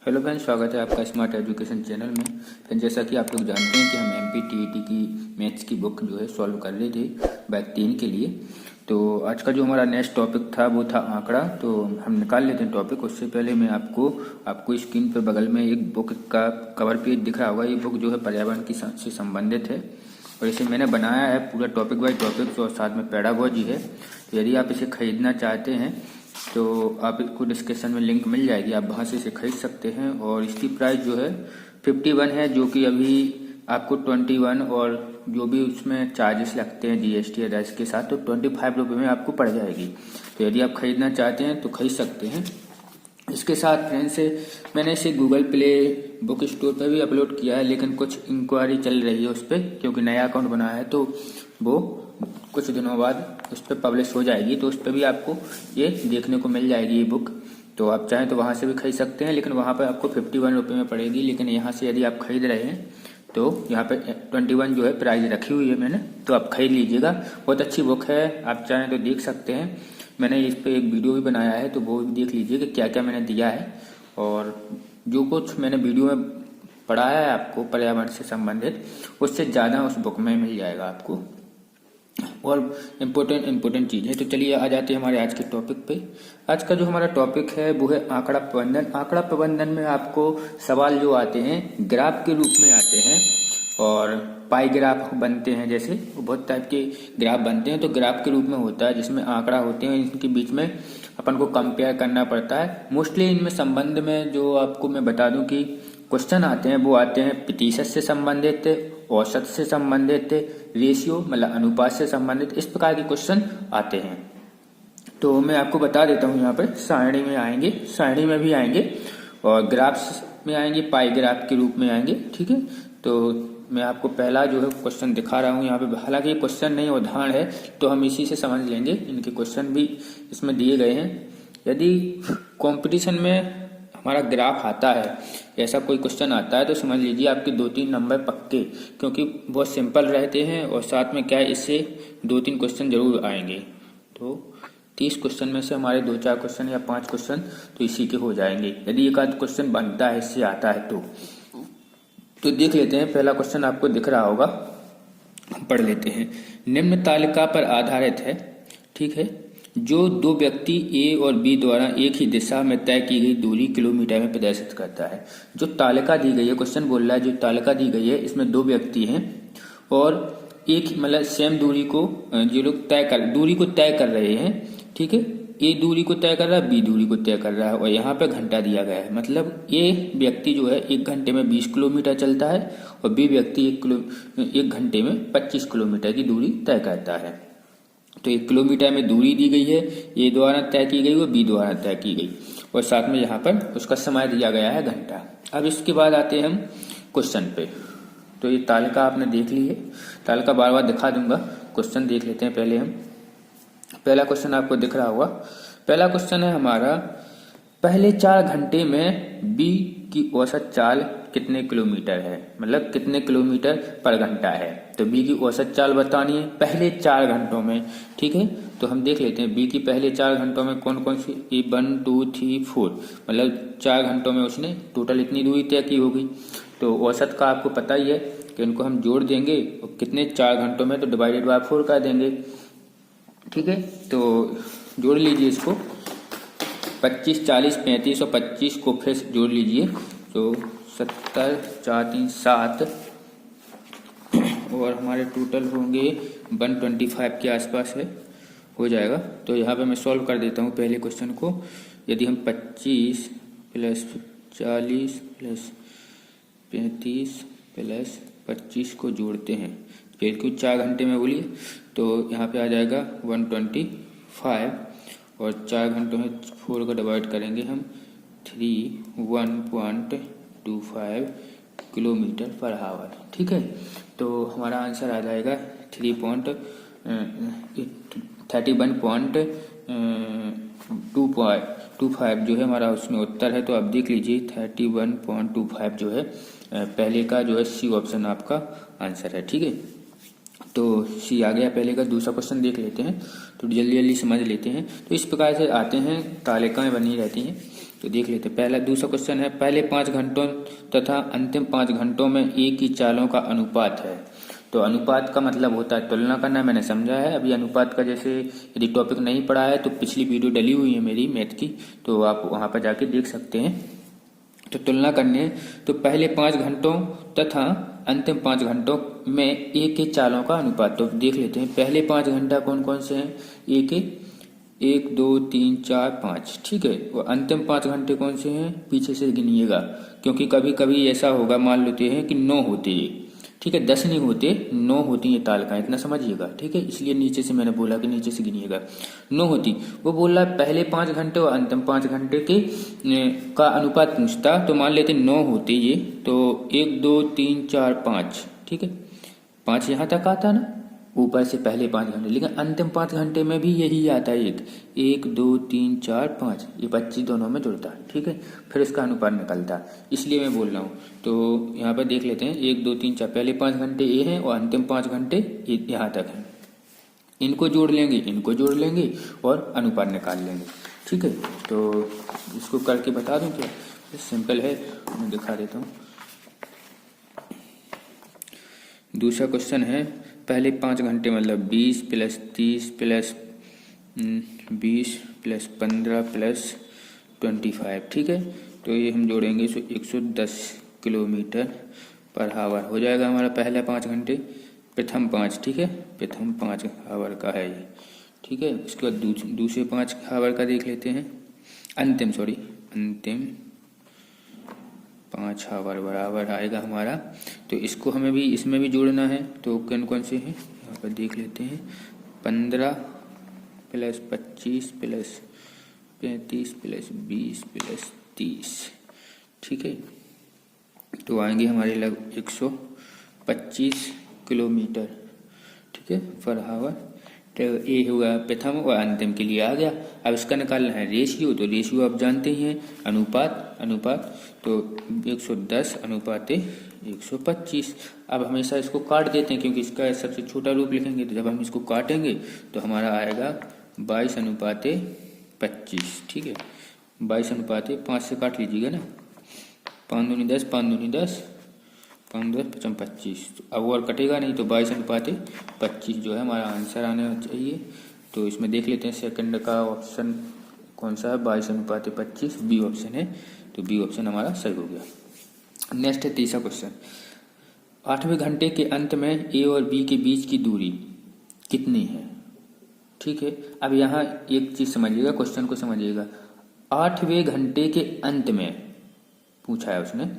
Hello friends, स्वागत है आपका स्मार्ट एजुकेशन चैनल में। फ्रेंड्स, जैसा कि आप लोग जानते हैं कि हम एमपीटीईटी की मैथ्स की बुक जो है सॉल्व कर रहे थे बैच 3 के लिए। तो आज का जो हमारा नेक्स्ट टॉपिक था वो था आंकड़ा। तो हम निकाल लेते हैं टॉपिक। उससे पहले मैं आपको स्क्रीन पर बगल में एक बुक का कवर पेज दिख रहा होगा। ये बुक जो है पर्यावरण की से संबंधित है और इसे मैंने बनाया है पूरा टॉपिक बाई टॉपिक और साथ में पेडागोजी है। तो यदि आप इसे खरीदना चाहते हैं तो आपको डिस्क्रिप्शन में लिंक मिल जाएगी, आप वहाँ से इसे खरीद सकते हैं। और इसकी प्राइस जो है 51 है, जो कि अभी आपको 21 और जो भी उसमें चार्जेस लगते हैं जीएसटी या के साथ, तो 25 रुपये में आपको पड़ जाएगी। तो यदि आप खरीदना चाहते हैं तो खरीद सकते हैं। इसके साथ फ्रेंड्स मैंने इसे गूगल प्ले बुक स्टोर पर भी अपलोड किया है, लेकिन कुछ इंक्वायरी चल रही है उस पर, क्योंकि नया अकाउंट बनाया है तो वो कुछ दिनों बाद उस पर पब्लिश हो जाएगी। तो उस पर भी आपको ये देखने को मिल जाएगी ये बुक। तो आप चाहें तो वहाँ से भी खरीद सकते हैं, लेकिन वहाँ पर आपको 51 रुपये में पड़ेगी। लेकिन यहाँ से यदि आप खरीद रहे हैं तो यहाँ पे 21 जो है प्राइस रखी हुई है मैंने, तो आप खरीद लीजिएगा। बहुत अच्छी बुक है, आप चाहें तो देख सकते हैं। मैंने इस पर एक वीडियो भी बनाया है, तो वो भी देख लीजिए कि क्या क्या मैंने दिया है। और जो कुछ मैंने वीडियो में पढ़ाया है आपको पर्यावरण से संबंधित, उससे ज़्यादा उस बुक में मिल जाएगा आपको। और इम्पोर्टेंट चीज़ है। तो चलिए आ जाते हैं हमारे आज के टॉपिक पे। आज का जो हमारा टॉपिक है वो है आंकड़ा प्रबंधन। आंकड़ा प्रबंधन में आपको सवाल जो आते हैं ग्राफ के रूप में आते हैं और पाई ग्राफ बनते हैं, जैसे बहुत टाइप के ग्राफ बनते हैं। तो ग्राफ के रूप में होता है जिसमें आंकड़ा होते हैं, इनके बीच में अपन को कंपेयर करना पड़ता है। मोस्टली इनमें संबंध में जो आपको मैं बता दूं कि क्वेश्चन आते हैं वो आते हैं प्रतिशत से संबंधित, औसत से संबंधित, रेशियो मतलब अनुपात से संबंधित, इस प्रकार के क्वेश्चन आते हैं। तो मैं आपको बता देता हूँ, यहाँ पर सारणी में आएंगे, सारणी में भी आएंगे और ग्राफ्स में आएंगे, पाई ग्राफ के रूप में आएंगे। ठीक है, तो मैं आपको पहला जो है क्वेश्चन दिखा रहा हूँ यहाँ पे। हालांकि ये क्वेश्चन नहीं उदाहरण है, तो हम इसी से समझ लेंगे। इनके क्वेश्चन भी इसमें दिए गए हैं। यदि कंपटीशन में हमारा ग्राफ आता है, ऐसा कोई क्वेश्चन आता है, तो समझ लीजिए आपके 2-3 नंबर पक्के, क्योंकि बहुत सिंपल रहते हैं और साथ में क्या है, इससे 2-3 क्वेश्चन जरूर आएंगे। तो 30 क्वेश्चन में से हमारे 2-4 क्वेश्चन या 5 क्वेश्चन तो इसी के हो जाएंगे, यदि एक आध क्वेश्चन बनता है इससे आता है तो देख लेते हैं। पहला क्वेश्चन आपको दिख रहा होगा, पढ़ लेते हैं। निम्न तालिका पर आधारित है, ठीक है, जो दो व्यक्ति ए और बी द्वारा एक ही दिशा में तय की गई दूरी किलोमीटर में प्रदर्शित करता है। जो तालिका दी गई है, क्वेश्चन बोल रहा है जो तालिका दी गई है, इसमें दो व्यक्ति हैं और एक मतलब सेम दूरी को जो लोग दूरी को तय कर रहे हैं। ठीक है, ए दूरी को तय कर रहा है, बी दूरी को तय कर रहा है और यहाँ पे घंटा दिया गया है। मतलब ए व्यक्ति जो है 1 घंटे में 20 किलोमीटर चलता है और बी व्यक्ति 1 घंटे में 25 किलोमीटर की दूरी तय करता है। तो 1 किलोमीटर में दूरी दी गई है, ए द्वारा तय की गई और बी द्वारा तय की गई, और साथ में यहाँ पर उसका समय दिया गया है घंटा। अब इसके बाद आते हैं हम क्वेश्चन पे। तो ये तालिका आपने देख ली है, तालिका बार बार दिखा दूंगा। क्वेश्चन देख लेते हैं पहले हम। पहला क्वेश्चन आपको दिख रहा होगा। पहला क्वेश्चन है हमारा, पहले 4 घंटे में बी की औसत चाल कितने किलोमीटर है, मतलब कितने किलोमीटर पर घंटा है। तो बी की औसत चाल बतानी है पहले 4 घंटों में। ठीक है, तो हम देख लेते हैं बी की पहले 4 घंटों में कौन कौन सी, 1 2 3 4, मतलब 4 घंटों में उसने टोटल इतनी दूरी तय की होगी। तो औसत का आपको पता ही है कि इनको हम जोड़ देंगे और कितने 4 घंटों में, तो डिवाइडेड बाय 4 कर देंगे। ठीक है, तो जोड़ लीजिए इसको, 25, 40, 35 और 25 को फिर जोड़ लीजिए, तो 70, 4, 3, 7 और हमारे टोटल होंगे 125 के आसपास है, हो जाएगा। तो यहाँ पे मैं सॉल्व कर देता हूँ पहले क्वेश्चन को। यदि हम 25 + 40 + 35 + 25 को जोड़ते हैं, फिर कुछ 4 घंटे में बोलिए, तो यहाँ पे आ जाएगा 125 और 4 घंटों में 4 को डिवाइड करेंगे हम 1.25 किलोमीटर पर आवर। ठीक है, तो हमारा आंसर आ जाएगा 31.25 जो है हमारा उसमें उत्तर है। तो आप देख लीजिए 31.25 जो है पहले का जो है सी ऑप्शन आपका आंसर है। ठीक है, तो सी आ गया पहले का। दूसरा क्वेश्चन देख लेते हैं, तो जल्दी जल्दी समझ लेते हैं। तो इस प्रकार से आते हैं, तालिकाएं बनी रहती हैं। तो देख लेते हैं। पहला दूसरा क्वेश्चन है, पहले 5 घंटों तथा अंतिम 5 घंटों में ए की चालों का अनुपात है। तो अनुपात का मतलब होता है तुलना करना, मैंने समझा है। अभी अनुपात का जैसे यदि टॉपिक नहीं पढ़ा है तो पिछली वीडियो डली हुई है मेरी मैथ की, तो आप वहाँ पर जाके देख सकते हैं। तो तुलना करने, तो पहले 5 घंटों तथा अंतिम 5 घंटों में ए के चालों का अनुपात। तो देख लेते हैं पहले 5 घंटा कौन कौन से हैं, ए के 1 2 3 4 5, ठीक है। और अंतिम 5 घंटे कौन से हैं, पीछे से गिनिएगा, क्योंकि कभी कभी ऐसा होगा, मान लेते हैं कि 9 होते हैं, ठीक है, 10 नहीं होते, 9 होती है तालिकाएं, इतना समझिएगा, ठीक है। इसलिए नीचे से मैंने बोला कि नीचे से गिनिएगा, 9 होती। वो बोल रहा है पहले 5 घंटे और अंतिम 5 घंटे के का अनुपात पूछता, तो मान लेते 9 होते ये, तो 1 2 3 4 5, ठीक है, 5 यहाँ तक आता ना ऊपर से पहले 5 घंटे, लेकिन अंतिम 5 घंटे में भी यही आता है, 1 2 3 4 5, ये 25 दोनों में जुड़ता है, ठीक है। फिर इसका अनुपात निकलता है, इसलिए मैं बोल रहा हूँ। तो यहाँ पर देख लेते हैं 1 2 3 4, पहले 5 घंटे ये हैं और अंतिम 5 घंटे यहाँ तक हैं। इनको जोड़ लेंगे, इनको जोड़ लेंगे और अनुपात निकाल लेंगे, ठीक है। तो इसको करके बता दूं क्या, सिंपल है, मैं दिखा देता हूँ। दूसरा क्वेश्चन है, पहले 5 घंटे मतलब 20 प्लस 30 प्लस 20 प्लस 15 प्लस 25, ठीक है। तो ये हम जोड़ेंगे 110 किलोमीटर पर आवर हो जाएगा हमारा पहला 5 घंटे, प्रथम 5, ठीक है, प्रथम 5 आवर का है ये, ठीक है। उसके बाद दूसरे 5 आवर का देख लेते हैं, अंतिम 5 आवर बराबर आएगा हमारा। तो इसको हमें भी इसमें भी जोड़ना है, तो कौन कौन से हैं यहाँ पर देख लेते हैं, 15 प्लस 25 प्लस 35 प्लस 20 प्लस 30, ठीक है। तो आएंगे हमारे लगभग 125 किलोमीटर, ठीक है, पर आवर। तो ये हुआ प्रथम और अंतिम के लिए आ गया। अब इसका निकालना है रेशियो, तो रेशियो आप जानते ही हैं, अनुपात तो 110 अनुपात 125। अब हमेशा इसको काट देते हैं, क्योंकि इसका सबसे छोटा रूप लिखेंगे, तो जब हम इसको काटेंगे तो हमारा आएगा 22 अनुपात 25, ठीक है। 22 अनुपात 5 से काट लीजिएगा ना, 5 दूनी 10, 5 दूनी 10, 5 10 55 25, अब और कटेगा नहीं, तो 22 अनुपात 25 जो है हमारा आंसर आना चाहिए। तो इसमें देख लेते हैं सेकंड का ऑप्शन कौन सा है, 22 अनुपात 25, बी ऑप्शन है, तो बी ऑप्शन हमारा सही हो गया। नेक्स्ट है तीसरा क्वेश्चन, 8वें घंटे के अंत में ए और बी के बीच की दूरी कितनी है, ठीक है। अब यहाँ एक चीज समझिएगा, क्वेश्चन को समझिएगा, 8वें घंटे के अंत में पूछा है उसने,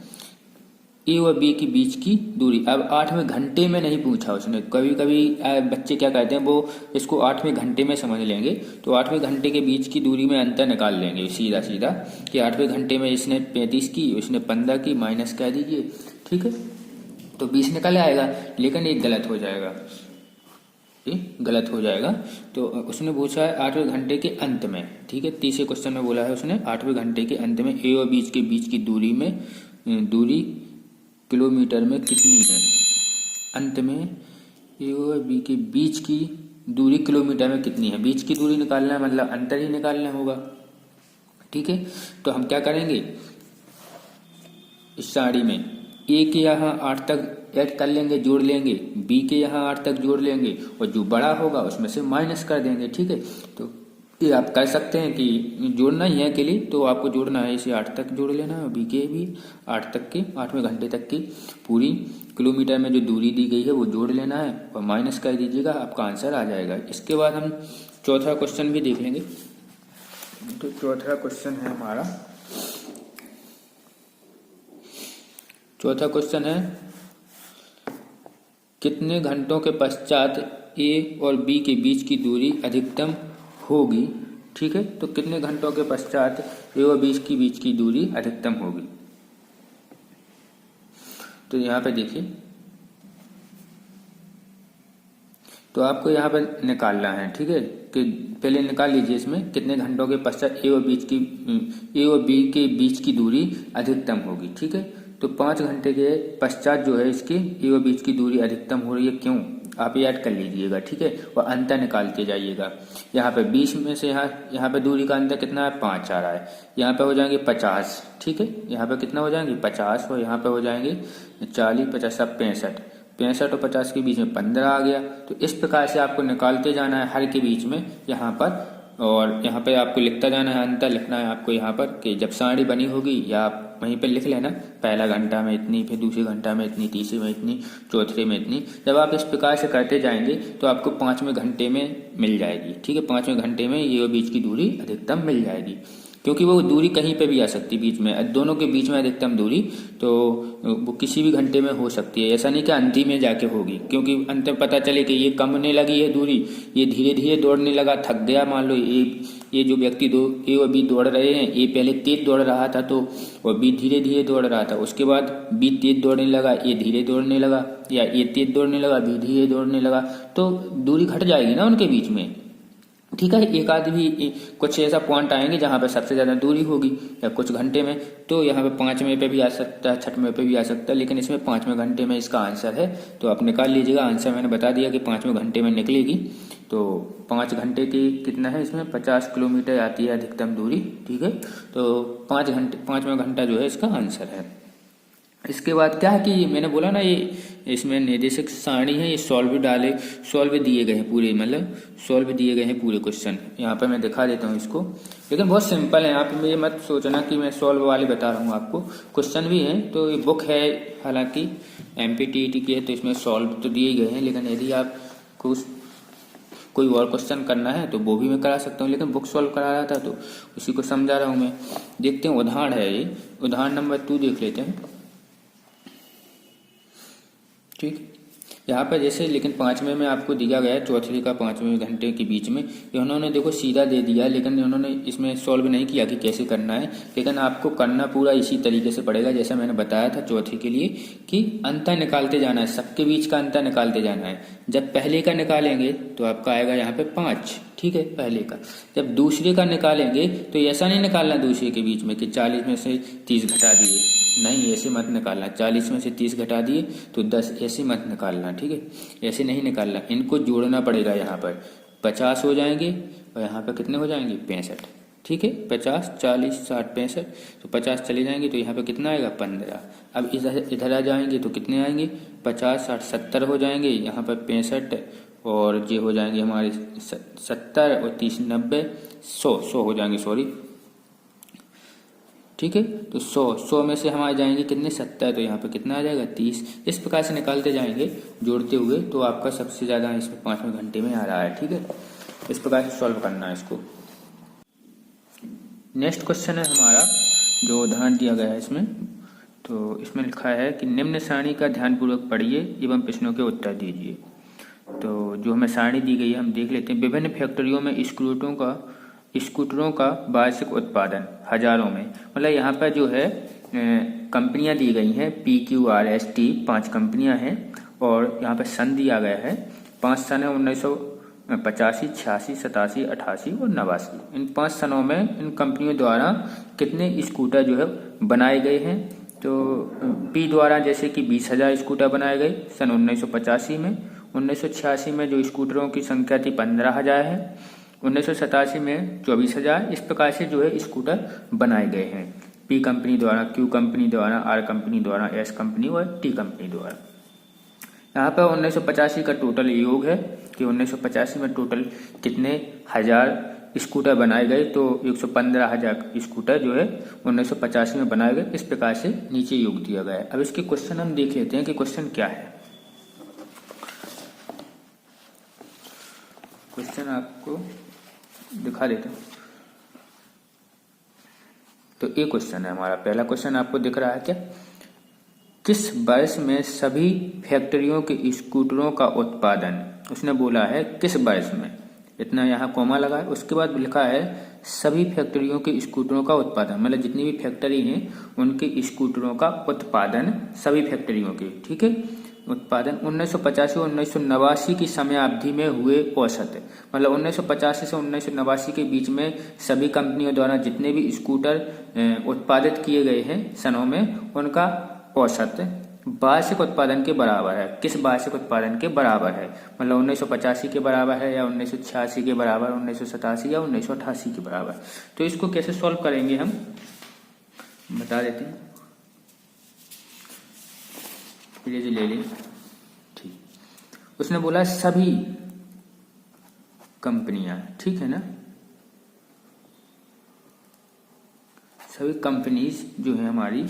ए और बी के बीच की दूरी। अब 8वें घंटे में नहीं पूछा उसने, कभी कभी बच्चे क्या कहते हैं, वो इसको 8वें घंटे में समझ लेंगे, तो 8वें घंटे के बीच की दूरी में अंतर निकाल लेंगे सीधा सीधा, कि 8वें घंटे में इसने 35 की, इसने 15 की, माइनस कह दीजिए, ठीक है, तो 20 निकल आएगा। लेकिन ये गलत हो जाएगा, ये गलत हो जाएगा। तो उसने पूछा है 8वें घंटे के अंत में, ठीक है। तीसरे क्वेश्चन में बोला है उसने 8वें घंटे के अंत में ए और बी के बीच की दूरी किलोमीटर में कितनी है। अंत में ए और बी के बीच की दूरी किलोमीटर में कितनी है, बीच की दूरी निकालना है, मतलब अंतर ही निकालना होगा, ठीक है। तो हम क्या करेंगे, इस साड़ी में ए के यहाँ 8 तक ऐड कर लेंगे, जोड़ लेंगे, बी के यहाँ 8 तक जोड़ लेंगे, और जो बड़ा होगा उसमें से माइनस कर देंगे, ठीक है। तो ये आप कर सकते हैं कि जोड़ना ही है के लिए, तो आपको जोड़ना है, इसे 8 तक जोड़ लेना है, बी के भी 8 तक के, 8वें घंटे तक की पूरी किलोमीटर में जो दूरी दी गई है वो जोड़ लेना है और माइनस कर दीजिएगा, आपका आंसर आ जाएगा। इसके बाद हम चौथा क्वेश्चन भी देख लेंगे। तो चौथा क्वेश्चन है हमारा, चौथा क्वेश्चन है, कितने घंटों के पश्चात ए और बी के बीच की दूरी अधिकतम होगी, ठीक है। तो कितने घंटों के पश्चात ए और बी के बीच की दूरी अधिकतम होगी। तो यहाँ पे देखिए, तो आपको यहाँ पे निकालना है, ठीक है, कि पहले निकाल लीजिए इसमें कितने घंटों के पश्चात ए और बी के बीच की दूरी अधिकतम होगी, ठीक है। तो 5 घंटे के पश्चात जो है इसकी ए और बीच की दूरी अधिकतम हो रही है। क्यों, आप याद कर लीजिएगा, ठीक है। और अंतर निकालते जाइएगा। यहाँ पे 20 में से यहाँ पे दूरी का अंतर कितना है, 5 आ रहा है। यहाँ पे हो जाएंगे 50, ठीक है। यहाँ पे कितना हो जाएंगे 50, और यहाँ पे हो जाएंगे 40, 50, 65 और 50 के बीच में 15 आ गया। तो इस प्रकार से आपको निकालते जाना है हर के बीच में यहाँ पर, और यहाँ पे आपको लिखता जाना है, अंतर लिखना है आपको यहाँ पर कि जब सारणी बनी होगी, या आप वहीं पे लिख लेना, पहला घंटा में इतनी, फिर दूसरे घंटा में इतनी, तीसरे में इतनी, चौथे में इतनी। जब आप इस प्रकार से करते जाएंगे तो आपको 5वें घंटे में मिल जाएगी, ठीक है। 5वें घंटे में ये और बीच की दूरी अधिकतम मिल जाएगी, क्योंकि वो दूरी कहीं पे भी आ सकती है बीच में, दोनों के बीच में अधिकतम दूरी तो वो किसी भी घंटे में हो सकती है। ऐसा नहीं कि अंतिम में जाके होगी, क्योंकि अंतर पता चले कि ये कम होने लगी है दूरी, ये धीरे धीरे दौड़ने लगा, थक गया। मान लो ये जो व्यक्ति ए और बी दौड़ रहे हैं, ए पहले तेज दौड़ रहा था तो, और बी धीरे धीरे दौड़ रहा था, उसके बाद बी तेज दौड़ने लगा, ए धीरे दौड़ने लगा, या ए तेज दौड़ने लगा, बी धीरे दौड़ने लगा, तो दूरी घट जाएगी ना उनके बीच में, ठीक है। एक आध भी कुछ ऐसा पॉइंट आएंगे जहाँ पे सबसे ज़्यादा दूरी होगी, या कुछ घंटे में, तो यहाँ पे 5वें पे भी आ सकता है, 6वें पे भी आ सकता है, लेकिन इसमें 5वें घंटे में इसका आंसर है। तो आप निकाल लीजिएगा, आंसर मैंने बता दिया कि 5वें घंटे में निकलेगी। तो 5 घंटे की कितना है इसमें, 50 किलोमीटर आती है अधिकतम दूरी, ठीक है। तो 5वें घंटा जो है इसका आंसर है। इसके बाद क्या है कि मैंने बोला ना, ये इसमें निर्देशक सारणी है, ये सॉल्व दिए गए हैं पूरे, मतलब सॉल्व दिए गए हैं पूरे क्वेश्चन। यहाँ पर मैं दिखा देता हूँ इसको, लेकिन बहुत सिंपल है। आप ये मत सोचना कि मैं सॉल्व वाले बता रहा हूँ आपको, क्वेश्चन भी है। तो ये बुक है, हालांकि MPTET की है, तो इसमें सॉल्व तो दिए गए हैं, लेकिन यदि आपको कोई और क्वेश्चन करना है तो वो भी मैं करा सकता हूँ, लेकिन बुक सॉल्व करा रहा था तो उसी को समझा रहा हूँ मैं। देखते हैं, उदाहरण है ये, उदाहरण नंबर 2 देख लेते हैं, ठीक। यहाँ पर जैसे, लेकिन 5वें में आपको दिया गया है, चौथे का 5वें घंटे के बीच में, ये उन्होंने देखो सीधा दे दिया, लेकिन उन्होंने इसमें सॉल्व नहीं किया कि कैसे करना है। लेकिन आपको करना पूरा इसी तरीके से पड़ेगा जैसा मैंने बताया था चौथे के लिए, कि अंतर निकालते जाना है, सबके बीच का अंतर निकालते जाना है। जब पहले का निकालेंगे तो आपका आएगा यहाँ पे 5, ठीक है, पहले का। जब दूसरे का निकालेंगे तो ऐसा नहीं निकालना दूसरे के बीच में कि 40 में से 30 घटा दिए, नहीं, ऐसे मत निकालना। 40 में से 30 घटा दिए तो 10, ऐसे मत निकालना, ठीक है, ऐसे नहीं निकालना। इनको जोड़ना पड़ेगा। यहाँ पर 50 हो जाएंगे, और यहाँ पर कितने हो जाएंगे, 65, ठीक है। 50, 40, 60, 65, तो 50 चले जाएंगे तो यहाँ पे कितना आएगा, 15। अब इधर आ जाएंगे तो कितने आएंगे, 50, 60, 70 हो जाएंगे। यहाँ पर 65 और ये हो जाएंगे हमारे 70 और 30, 90, 100 हो जाएंगे, सॉरी, ठीक है। तो 100 में से हम आ जाएंगे कितने, 70, तो यहाँ पे कितना आ जाएगा, 30। इस प्रकार से निकालते जाएंगे जोड़ते हुए, तो आपका सबसे ज़्यादा इसमें 5वें घंटे में आ रहा है, ठीक है। इस प्रकार से सॉल्व करना है इसको। नेक्स्ट क्वेश्चन है हमारा, जो उदाहरण दिया गया है इसमें, तो इसमें लिखा है कि निम्न सारणी का ध्यानपूर्वक पढ़िए एवं प्रश्नों के उत्तर दीजिए। तो जो हमें सारणी दी गई है हम देख लेते हैं। विभिन्न फैक्ट्रियों में स्कूटरों का वार्षिक उत्पादन हजारों में, मतलब यहाँ पर जो है कंपनियां दी गई हैं, PQRST 5 कंपनियां हैं, और यहाँ पर सन दिया गया है, 5 सन है 1985, 86, 87, 88 और 89। इन 5 सनों में इन कंपनियों द्वारा कितने स्कूटर जो है बनाए गए हैं। तो P द्वारा जैसे कि 20,000 स्कूटर बनाए गए सन 1985 में। 1986 में जो स्कूटरों की संख्या थी 15,000 है। 1987 में 24,000। इस प्रकार से जो है स्कूटर बनाए गए हैं P कंपनी द्वारा, Q कंपनी द्वारा, R कंपनी द्वारा, S कंपनी और T कंपनी द्वारा। यहाँ पर 1985 का टोटल योग है कि 1985 में टोटल कितने हजार स्कूटर बनाए गए, तो 115,000 स्कूटर जो है 1985 में बनाए गए। इस प्रकार से नीचे योग दिया गया है। अब इसके क्वेश्चन हम देख लेते हैं कि क्वेश्चन क्या है। क्वेश्चन आपको दिखा देता हूँ। तो ये क्वेश्चन है हमारा, पहला क्वेश्चन आपको दिख रहा है क्या, किस वर्ष में सभी फैक्ट्रियों के स्कूटरों का उत्पादन, उसने बोला है किस वर्ष में, इतना यहाँ कॉमा लगा है। उसके बाद लिखा है सभी फैक्ट्रियों के स्कूटरों का उत्पादन, मतलब जितनी भी फैक्ट्री हैं उनके स्कूटरों का उत्पादन, सभी फैक्ट्रियों के, ठीक है, उत्पादन 1985 और 1989 की समयावधि में हुए औसत, मतलब 1985 से 1989 के बीच में सभी कंपनियों द्वारा जितने भी स्कूटर उत्पादित किए गए हैं सनों में, उनका औसत वार्षिक उत्पादन के बराबर है। किस वार्षिक उत्पादन के बराबर है, मतलब 1985 के बराबर है या 1986 के बराबर, 1987 या 1988 के बराबर। तो इसको कैसे सॉल्व करेंगे हम बता देते हैं। पेज ले लें, ठीक। उसने बोला सभी कंपनियां, ठीक है ना, सभी कंपनीज जो है हमारी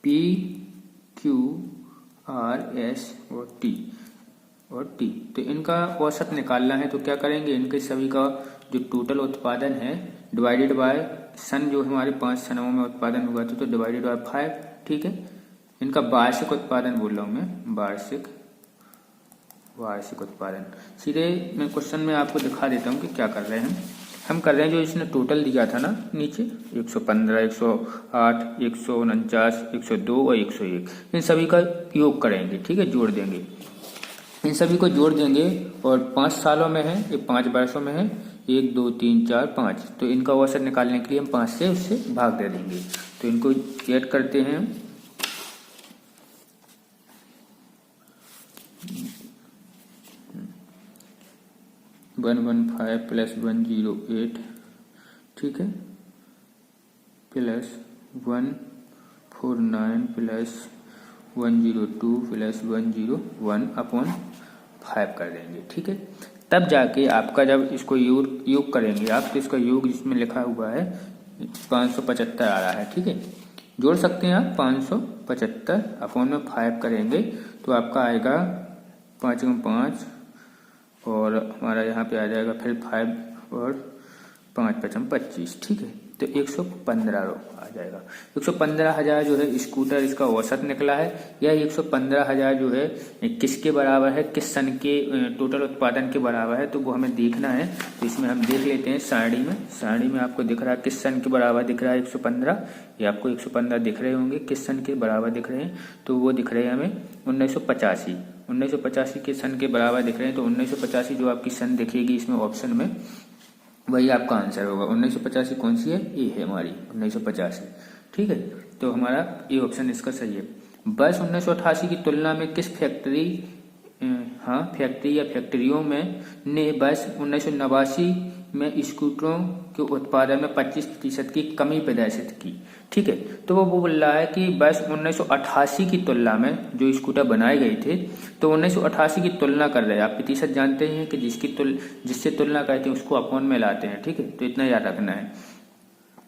PQRS और T, तो इनका औसत निकालना है। तो क्या करेंगे, इनके सभी का जो टोटल उत्पादन है डिवाइडेड बाय सन, जो हमारे 5 सनों में उत्पादन हुआ था, तो डिवाइडेड बाय 5, ठीक है। इनका वार्षिक उत्पादन बोल रहा हूं मैं, वार्षिक उत्पादन। सीधे मैं क्वेश्चन में आपको दिखा देता हूं कि क्या कर रहे हैं हम कर रहे हैं। जो इसने टोटल दिया था ना नीचे 115, 108, 149, 102 और 101, इन सभी का योग करेंगे, ठीक है, जोड़ देंगे। इन सभी को जोड़ देंगे और 5 सालों में है, ये 5 वर्षों में है, 1 2 3 4 5, तो इनका औसत निकालने के लिए हम 5 से उससे भाग दे देंगे। तो इनको ऐड करते हैं, 115 प्लस 108, ठीक है, प्लस 149 प्लस 102 प्लस 101 अपॉन 5 कर देंगे, ठीक है। तब जाके आपका जब इसको योग करेंगे आप, तो इसका योग जिसमें लिखा हुआ है 575 आ रहा है, ठीक है। जोड़ सकते हैं आप, 575 अपॉन में 5 करेंगे तो आपका आएगा 5 × 5 और हमारा यहाँ पे आ जाएगा फिर 5 और 5 × 5 = 25, ठीक है। तो 115 आ जाएगा। 115,000 जो है स्कूटर इसका औसत निकला है। यह 115,000 जो है किसके बराबर है, किस सन के टोटल उत्पादन के बराबर है, तो वो हमें देखना है। तो इसमें हम देख लेते हैं सारणी में आपको दिख रहा है किस सन के बराबर दिख रहा है 115। ये आपको 115 दिख रहे होंगे, किस सन के बराबर दिख रहे हैं, तो वो दिख रहे हैं हमें 1985 के सन के बराबर दिख रहे हैं। तो 1985 जो आपकी सन दिखेगी इसमें ऑप्शन में, वही आपका आंसर होगा। 1985 कौन सी है, ये है हमारी 1985, ठीक है। तो हमारा ये ऑप्शन इसका सही है। वर्ष 1988 की तुलना में किस फैक्ट्री या फैक्ट्रियों में ने वर्ष 1989 में स्कूटरों के उत्पादन में 25% की कमी प्रदर्शित की, ठीक है। तो वो बोल रहा है कि वर्ष 1988 की तुलना में जो स्कूटर बनाए गए थे, तो 1988 की तुलना कर रहे हैं। आप प्रतिशत जानते हैं कि जिससे तुलना करते हैं उसको अपॉन में लाते हैं, ठीक है। तो इतना याद रखना है।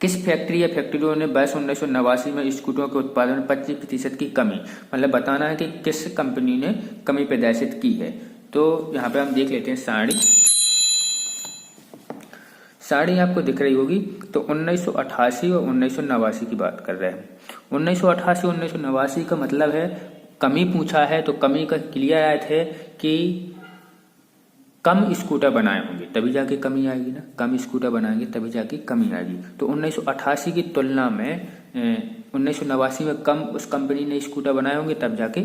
किस फैक्ट्री या फैक्ट्रियों ने वर्ष 1989 में स्कूटरों के उत्पादन में 25% की कमी, मतलब बताना है कि किस कंपनी ने कमी प्रदर्शित की है। तो यहाँ पे हम देख लेते हैं साड़ी आपको दिख रही होगी। तो 1988 और 1989 की बात कर रहे हैं। 1988 1989 का मतलब है कमी पूछा है, तो कमी का क्लियर आया थे कि कम स्कूटर बनाए होंगे तभी जाके कमी आएगी ना, कम स्कूटर बनाएंगे तभी जाके कमी आएगी। तो 1988 की तुलना में 1989 में कम उस कंपनी ने स्कूटर बनाए होंगे तब जाके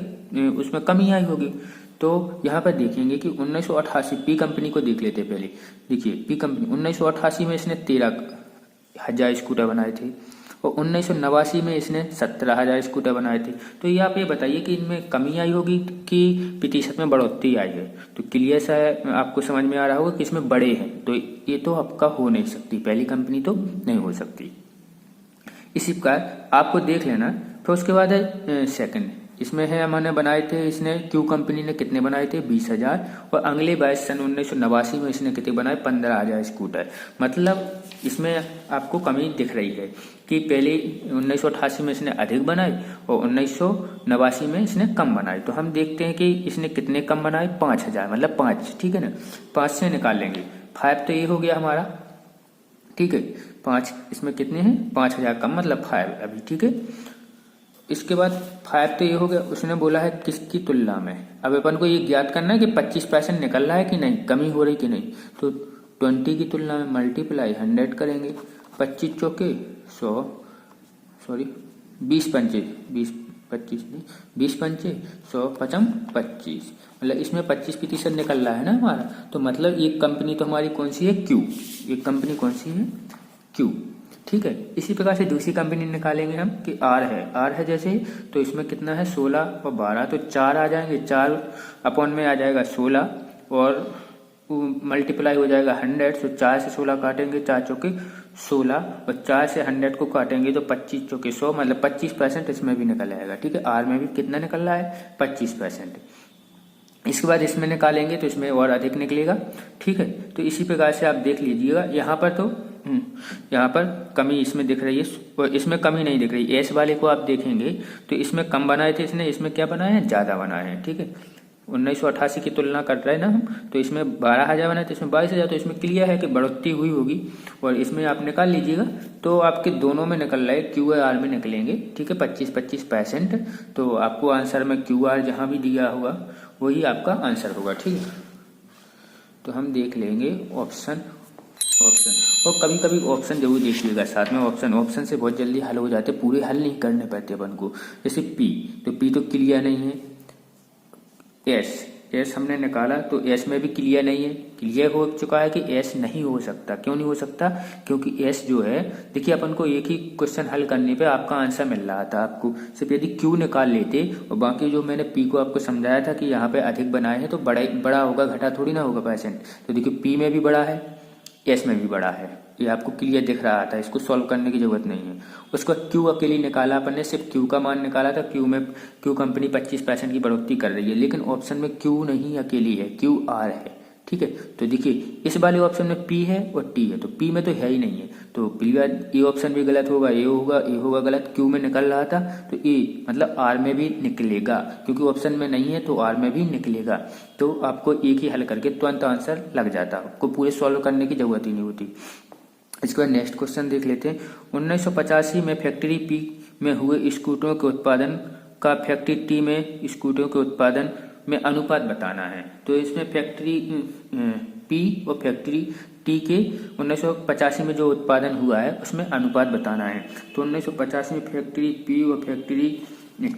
उसमें कमी आई होगी। तो यहाँ पर देखेंगे कि 1988 पी कंपनी को देख लेते पहले। देखिए पी कंपनी 1988 में इसने 13,000 स्कूटर बनाए थे और 1989 में इसने 17,000 स्कूटर बनाए थे। तो ये आप ये बताइए कि इनमें कमी आई होगी कि प्रतिशत में बढ़ोतरी आई है। तो क्लियर सा है, आपको समझ में आ रहा होगा कि इसमें बड़े हैं, तो ये तो आपका हो नहीं सकती, पहली कंपनी तो नहीं हो सकती। इसी प्रकार आपको देख लेना। फिर उसके बाद है सेकंड, इसमें है हमने बनाए थे, इसने क्यू कंपनी ने कितने बनाए थे 20,000 और अगले वर्ष सन 1989 में इसने कितने बनाए 15,000 स्कूटर। मतलब इसमें आपको कमी दिख रही है कि पहले 1988 में इसने अधिक बनाए और 1989 में इसने कम बनाए। तो हम देखते हैं कि इसने कितने कम बनाए 5,000, मतलब 5, ठीक है ना। 5 से निकाल लेंगे 5, तो ये हो गया हमारा, ठीक है। 5 इसमें कितने हैं 5,000 कम, मतलब 5 अभी, ठीक है। इसके बाद 5 तो ये हो गया। उसने बोला है किसकी तुलना में, अब अपन को ये ज्ञात करना है कि 25% निकल रहा है कि नहीं, कमी हो रही कि नहीं। तो 20 की तुलना में मल्टीप्लाई 100 करेंगे, 25 चौके 100, सॉरी 20 पंचे 20 100 5 25, मतलब इसमें 25% निकल रहा है ना हमारा। तो मतलब एक कंपनी तो हमारी कौन सी है क्यू, एक कंपनी कौन सी है क्यू। ठीक है। इसी प्रकार से दूसरी कंपनी निकालेंगे हम कि आर है जैसे, तो इसमें कितना है 16 और 12, तो 4 आ जाएंगे, 4 अपॉन में आ जाएगा 16 और मल्टीप्लाई हो जाएगा 100, तो 4 से 16 काटेंगे, 4 चौके 16 और 4 से 100 को काटेंगे तो 25 चौके 100, मतलब 25% इसमें भी निकल आएगा। ठीक है, आर में भी कितना निकल रहा है 25%। इसके बाद इसमें निकालेंगे तो इसमें और अधिक निकलेगा। ठीक है, तो इसी प्रकार से आप देख लीजिएगा। यहाँ पर तो यहाँ पर कमी इसमें दिख रही है और इसमें कमी नहीं दिख रही। एस वाले को आप देखेंगे तो इसमें कम बनाए थे इसने, इसमें क्या बनाए हैं ज़्यादा बनाए हैं। ठीक है, 1988 की तुलना कर रहे हैं ना हम, तो इसमें 12,000 बनाए थे, इसमें 22,000, तो इसमें क्लियर है कि बढ़ोतरी हुई होगी। और इसमें आप निकाल लीजिएगा तो आपके दोनों में निकल रहा है, क्यू आर में निकलेंगे। ठीक है, 25%। तो आपको आंसर में क्यू आर जहाँ भी दिया होगा वही आपका आंसर होगा। ठीक है, तो हम देख लेंगे ऑप्शन। और कभी कभी ऑप्शन जरूर देखिएगा साथ में, ऑप्शन से बहुत जल्दी हल हो जाते, पूरे हल नहीं करने पड़ते अपन को। जैसे पी, तो पी तो क्लियर नहीं है। एस हमने निकाला तो एस में भी क्लियर नहीं है, क्लियर हो चुका है कि एस नहीं हो सकता। क्यों नहीं हो सकता? क्योंकि एस जो है, देखिए अपन को एक ही क्वेश्चन हल करने पे आपका आंसर मिल रहा था। आपको सिर्फ यदि क्यू निकाल लेते और बाकी जो मैंने पी को आपको समझाया था कि यहाँ पे अधिक बनाए हैं तो बड़ा होगा, घटा थोड़ी ना होगा परसेंट। तो देखिए पी में भी बड़ा है, एस में भी बड़ा है, ये आपको क्लियर दिख रहा था। इसको सॉल्व करने की जरूरत नहीं है। उसके बाद क्यू अकेली निकाला अपन ने, सिर्फ क्यू का मान निकाला था। क्यू कंपनी 25% की बढ़ोतरी कर रही है, लेकिन ऑप्शन में क्यू नहीं अकेली है, क्यू आर है। ठीक है, तो देखिए इस वाले ऑप्शन में पी है और टी है, तो पी में तो है ही नहीं है, तो ये ऑप्शन भी गलत होगा, ये होगा गलत। क्यू में निकल रहा था तो ए मतलब आर में भी निकलेगा, क्योंकि ऑप्शन में नहीं है तो आर में भी निकलेगा। तो आपको एक ही हल करके तुरंत आंसर लग जाता, आपको पूरे सॉल्व करने की जरूरत ही नहीं होती। इसके बाद नेक्स्ट क्वेश्चन देख लेते हैं। 1985 में फैक्ट्री पी में हुए स्कूटरों के उत्पादन का फैक्ट्री टी में स्कूटरों के उत्पादन में अनुपात बताना है। तो इसमें फैक्ट्री पी और फैक्ट्री टी के 1985 में जो उत्पादन हुआ है उसमें अनुपात बताना है। तो 1985 में फैक्ट्री पी और फैक्ट्री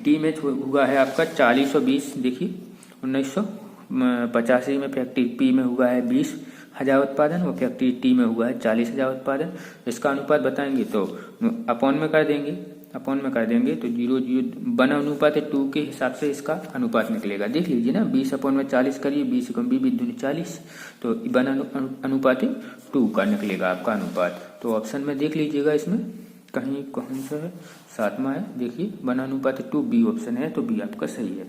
टी में हुआ है आपका 40 और 20। देखिए 1985 में फैक्ट्री पी में हुआ है 20,000 उत्पादन और फैक्ट्री टी में हुआ है 40,000 उत्पादन। इसका अनुपात बताएंगे तो अपॉन में कर देंगे तो 1 अनुपात 2 के हिसाब से इसका अनुपात निकलेगा। देख लीजिए ना, 20 अपॉन में 40 करिए, 20 को 20 40, तो 1 अनुपात 2 का निकलेगा आपका अनुपात। तो ऑप्शन में देख लीजिएगा, इसमें कहीं कौन सा है, 7वां है। देखिए 1 अनुपात 2 बी ऑप्शन है, तो बी आपका सही है।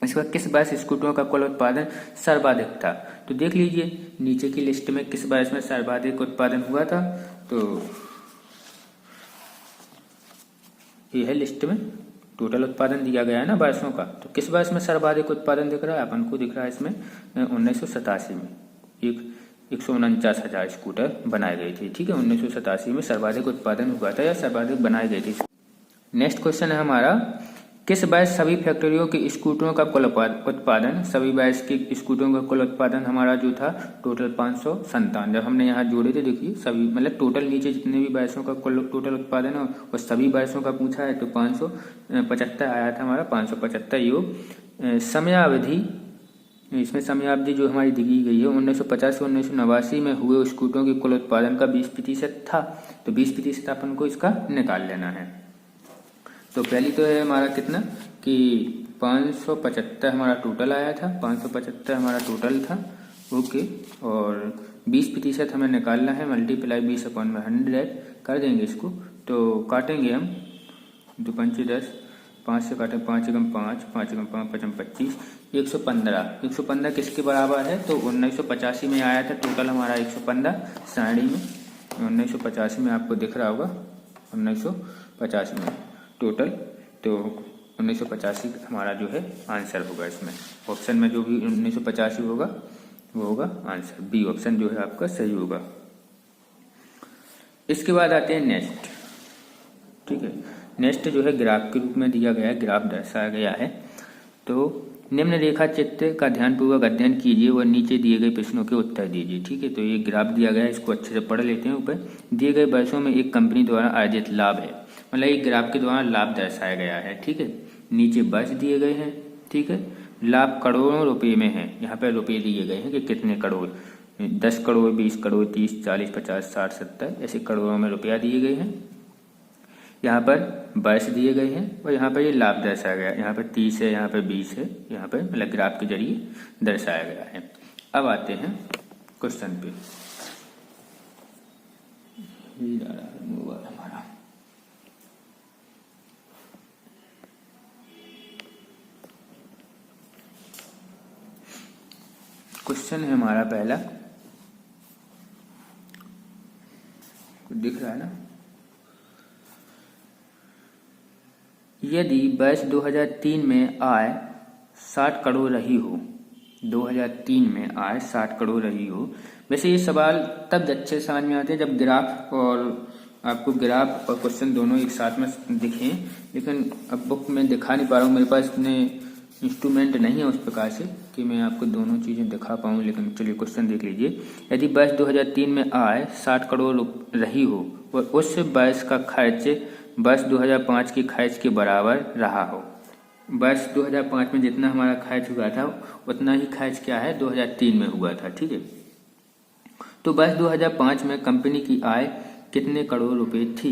इसके बाद किस बायस स्कूटरों का कुल उत्पादन सर्वाधिक था? तो देख लीजिए नीचे की लिस्ट में किस बायस में सर्वाधिक उत्पादन हुआ था, तो ये है लिस्ट में टोटल उत्पादन दिया गया है ना बायसों का। तो किस बायस में सर्वाधिक उत्पादन दिख रहा है अपन को? दिख रहा है इसमें 1987 में 149,000 स्कूटर बनाए गए थे। ठीक है, 1987 में सर्वाधिक उत्पादन हुआ था या सर्वाधिक बनाए गए थे। नेक्स्ट क्वेश्चन है हमारा, किस बायस सभी फैक्ट्रियों के स्कूटरों का कुल उत्पादन, सभी बायस के स्कूटरों का कुल उत्पादन हमारा जो था टोटल 557। जब हमने यहाँ जोड़े थे देखिए सभी, मतलब टोटल नीचे जितने भी बायसों का कुल टोटल उत्पादन है और सभी बायसों का पूछा है तो 575 आया था हमारा, 575 योग समयावधि। इसमें समयावधि जो हमारी दी गई है 1950 से 1989 में हुए स्कूटरों के कुल उत्पादन का 20% था, तो 20% अपन को इसका निकाल लेना है। तो पहली तो है हमारा कितना कि 575 हमारा टोटल आया था, 575 हमारा टोटल था। ओके, और 20% हमें निकालना है, मल्टीप्लाई 20 अपॉन में 100 कर देंगे इसको। तो काटेंगे हम 2 पंचे 10, 5 से काटें 5 एकम 5, 5 एकम 5 5 25, 115 किसके बराबर है? तो 1985 में आया था टोटल हमारा 115 सारणी में, 1985 में आपको दिख रहा होगा 1985 में टोटल। तो 1985 हमारा जो है आंसर होगा। इसमें ऑप्शन में जो भी 1985 होगा वो होगा आंसर, बी ऑप्शन जो है आपका सही होगा। इसके बाद आते हैं नेक्स्ट। ठीक है, नेक्स्ट जो है ग्राफ के रूप में दिया गया है, ग्राफ दर्शाया गया है। तो निम्न रेखा चित्र का ध्यानपूर्वक अध्ययन कीजिए और नीचे दिए गए प्रश्नों के उत्तर दीजिए। ठीक है, तो ये ग्राफ दिया गया है, इसको अच्छे से पढ़ लेते हैं। ऊपर दिए गए वर्षों में एक कंपनी द्वारा अर्जित लाभ है, मतलब एक ग्राफ के द्वारा लाभ दर्शाया गया है। ठीक है, नीचे वर्ष दिए गए हैं। ठीक है, लाभ करोड़ों रुपए में है, यहाँ पे रुपए दिए गए हैं कि कितने करोड़। 10 करोड़, 20 करोड़, 30, 40, 50, 60, 70 ऐसे करोड़ों में रुपया दिए गए हैं। यहाँ पर वर्ष दिए गए हैं और यहाँ पर ये लाभ दर्शाया गया है। यहाँ पर 30 है, यहाँ पर 20 है, यहाँ पर मतलब ग्राफ के जरिए दर्शाया गया है। अब आते हैं क्वेश्चन पे। मोबाइल हमारा क्वेश्चन है हमारा पहला, दिख रहा है ना। यदि वर्ष 2003 में आय 60 करोड़ रही हो, 2003 में आय 60 करोड़ रही हो। वैसे ये सवाल तब अच्छे समझ में आते हैं जब ग्राफ और आपको ग्राफ और क्वेश्चन दोनों एक साथ में दिखें, लेकिन अब बुक में दिखा नहीं पा रहा हूँ, मेरे पास इतने इंस्ट्रूमेंट नहीं है उस प्रकार से कि मैं आपको दोनों चीज़ें दिखा पाऊँ। लेकिन चलिए क्वेश्चन देख लीजिए। यदि वर्ष 2003 में आय 60 करोड़ रही हो और उस वर्ष का खर्च वर्ष 2005 की खर्च के बराबर रहा हो। वर्ष 2005 में जितना हमारा खर्च हुआ था उतना ही खर्च क्या है 2003 में हुआ था, ठीक है। तो वर्ष 2005 में कंपनी की आय कितने करोड़ रुपए थी?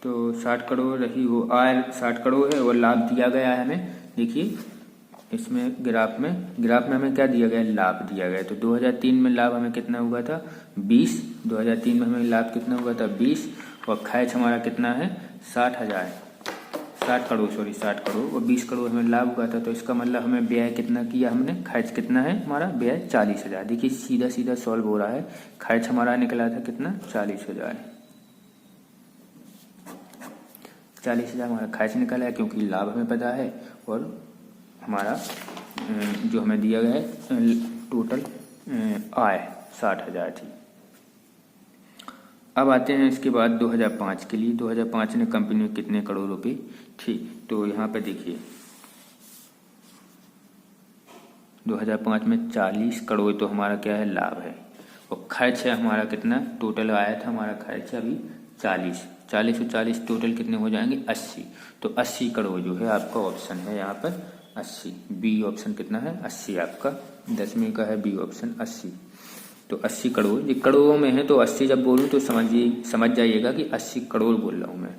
तो 60 करोड़ रही हो, आय 60 करोड़ है और लाभ दिया गया है हमें। देखिए इसमें ग्राफ में हमें क्या दिया गया है, लाभ दिया गया है। तो 2003 में लाभ हमें कितना हुआ था 20, 2003 में हमें लाभ कितना हुआ था 20 और खर्च हमारा कितना है 60 करोड़ और 20 करोड़ हमें लाभ हुआ था। तो इसका मतलब हमें व्यय कितना किया हमने, खर्च कितना है हमारा व्यय 40,000। देखिए सीधा सीधा सॉल्व हो रहा है। खर्च हमारा निकला था कितना 40,000 हमारा खर्च निकला है क्योंकि लाभ हमें पता है और हमारा जो हमें दिया गया है टोटल आय 60,000 थी। अब आते हैं इसके बाद 2005 के लिए। 2005 में कंपनी में कितने करोड़ रुपए थी? तो यहाँ पे देखिए 2005 में 40 करोड़ तो हमारा क्या है लाभ है और खर्च है हमारा कितना, टोटल आया था हमारा खर्च अभी 40 और 40 टोटल कितने हो जाएंगे 80। तो 80 करोड़ जो है आपका ऑप्शन है यहाँ पर 80, बी ऑप्शन कितना है 80 आपका 10वीं का है बी ऑप्शन 80। तो 80 करोड़, ये करोड़ों में है तो 80 जब बोलूँ तो समझ जाइएगा कि 80 करोड़ बोल रहा हूँ मैं,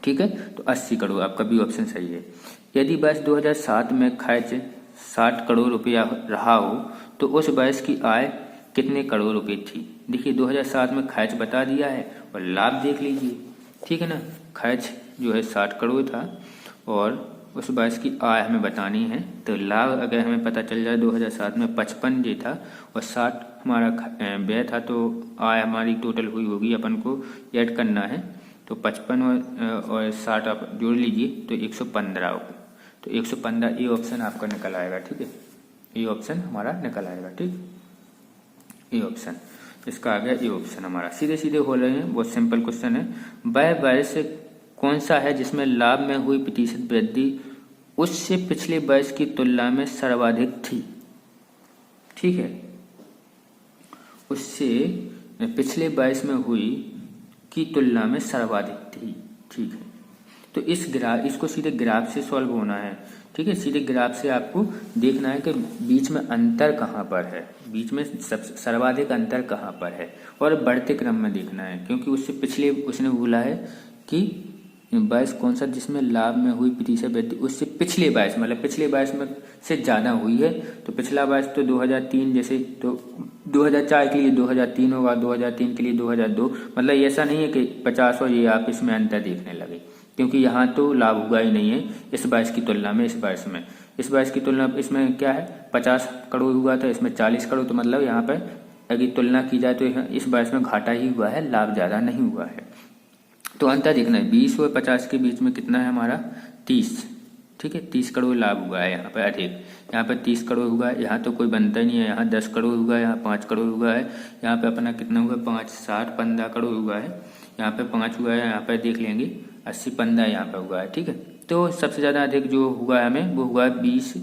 ठीक है। तो 80 करोड़ आपका बी ऑप्शन सही है। यदि वर्ष 2007 में खर्च 60 करोड़ रुपया रहा हो तो उस वर्ष की आय कितने करोड़ रुपए थी? देखिए 2007 में खर्च बता दिया है और लाभ देख लीजिए, ठीक है ना। खर्च जो है 60 करोड़ था और उस वर्ष की आय हमें बतानी है। तो लाभ अगर हमें पता चल जाए 2007 में 55 जो था और 60 हमारा व्यय था, तो आय हमारी टोटल हुई होगी, अपन को ऐड करना है। तो 55 और 60 आप जोड़ लीजिए तो 115 होगा। तो 115 ए ऑप्शन आपका निकल आएगा, ठीक है। ए ऑप्शन हमारा निकल आएगा, ठीक, ए ऑप्शन इसका आ गया ए ऑप्शन हमारा। सीधे सीधे हो रहे हैं, बहुत सिंपल क्वेश्चन है। वह वर्ष कौन सा है जिसमें लाभ में हुई प्रतिशत वृद्धि उससे पिछले वर्ष की तुलना में सर्वाधिक थी? ठीक है, उससे पिछले वर्ष में हुई की तुलना में सर्वाधिक थी, ठीक है। तो इसको सीधे ग्राफ से सॉल्व होना है, ठीक है। सीधे ग्राफ से आपको देखना है कि बीच में अंतर कहाँ पर है, बीच में सर्वाधिक अंतर कहाँ पर है और बढ़ते क्रम में देखना है, क्योंकि उससे पिछले उसने बोला है कि वर्ष कौन सा जिसमें लाभ में हुई प्रतिशत वृद्धि उससे पिछले वर्ष, मतलब पिछले वर्ष में से ज़्यादा हुई है। तो पिछला वर्ष तो 2003, जैसे तो 2004 के लिए 2003 होगा, 2003 के लिए 2002। मतलब ऐसा नहीं है कि 50 और ये आप इसमें अंतर देखने लगे, क्योंकि यहाँ तो लाभ हुआ ही नहीं है इस वर्ष की तुलना में। इस वर्ष की तुलना इसमें क्या है 50 करोड़ हुआ था, इसमें 40 करोड़। तो मतलब यहाँ पर अगर तुलना की जाए तो इस वर्ष में घाटा ही हुआ है, लाभ ज़्यादा नहीं हुआ है। तो अंतर देखना है 20 और 50 के बीच में कितना है हमारा 30, ठीक है। 30 करोड़ लाभ हुआ है यहाँ पर अधिक, यहाँ पर 30 करोड़ हुआ है, यहाँ तो कोई बनता ही नहीं है। यहाँ 10 करोड़ हुआ है, यहाँ 5 करोड़ हुआ है, यहाँ पे अपना कितना हुआ 5, 60, 15 करोड़ हुआ है, यहाँ पे 5 हुआ है, यहाँ पर देख लेंगे 80, 15 यहाँ पर हुआ है, ठीक है। तो सबसे ज़्यादा अधिक जो हुआ है हमें वो हुआ है 20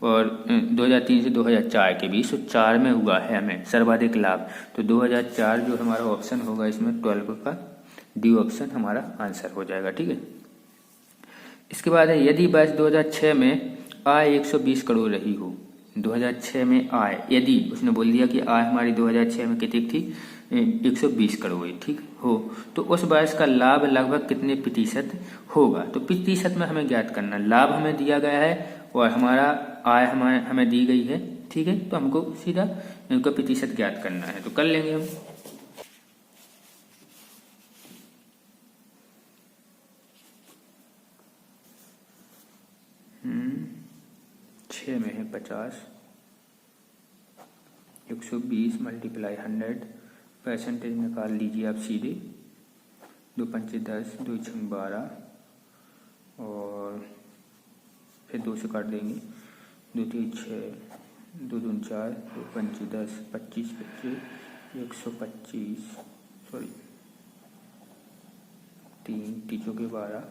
और 2003 से 2004 के बीच, 4 में हुआ है हमें सर्वाधिक लाभ। तो 2004 जो हमारा ऑप्शन होगा इसमें 12 का डी ऑप्शन हमारा आंसर हो जाएगा, ठीक है। इसके बाद है यदि वर्ष 2006 में आय 120 करोड़ रही हो, 2006 में आय, यदि उसने बोल दिया कि आय हमारी 2006 में कितनी थी, 120 करोड़ हुई, ठीक हो, तो उस वर्ष का लाभ लगभग कितने प्रतिशत होगा। तो प्रतिशत में हमें ज्ञात करना, लाभ हमें दिया गया है और हमारा आय हमें दी गई है, ठीक है, तो हमको सीधा इनका प्रतिशत ज्ञात करना है, तो कर लेंगे हम। छः में है 50, 120 मल्टीप्लाई 100, परसेंटेज निकाल लीजिए आप सीधे, 2 पंचे 10, 2 छंग 12 और फिर 2 से काट देंगे, 2 3 6, 2 दून 4, 2 पंचे 10, 25 25, 125, सॉरी 3 तीचों के 12,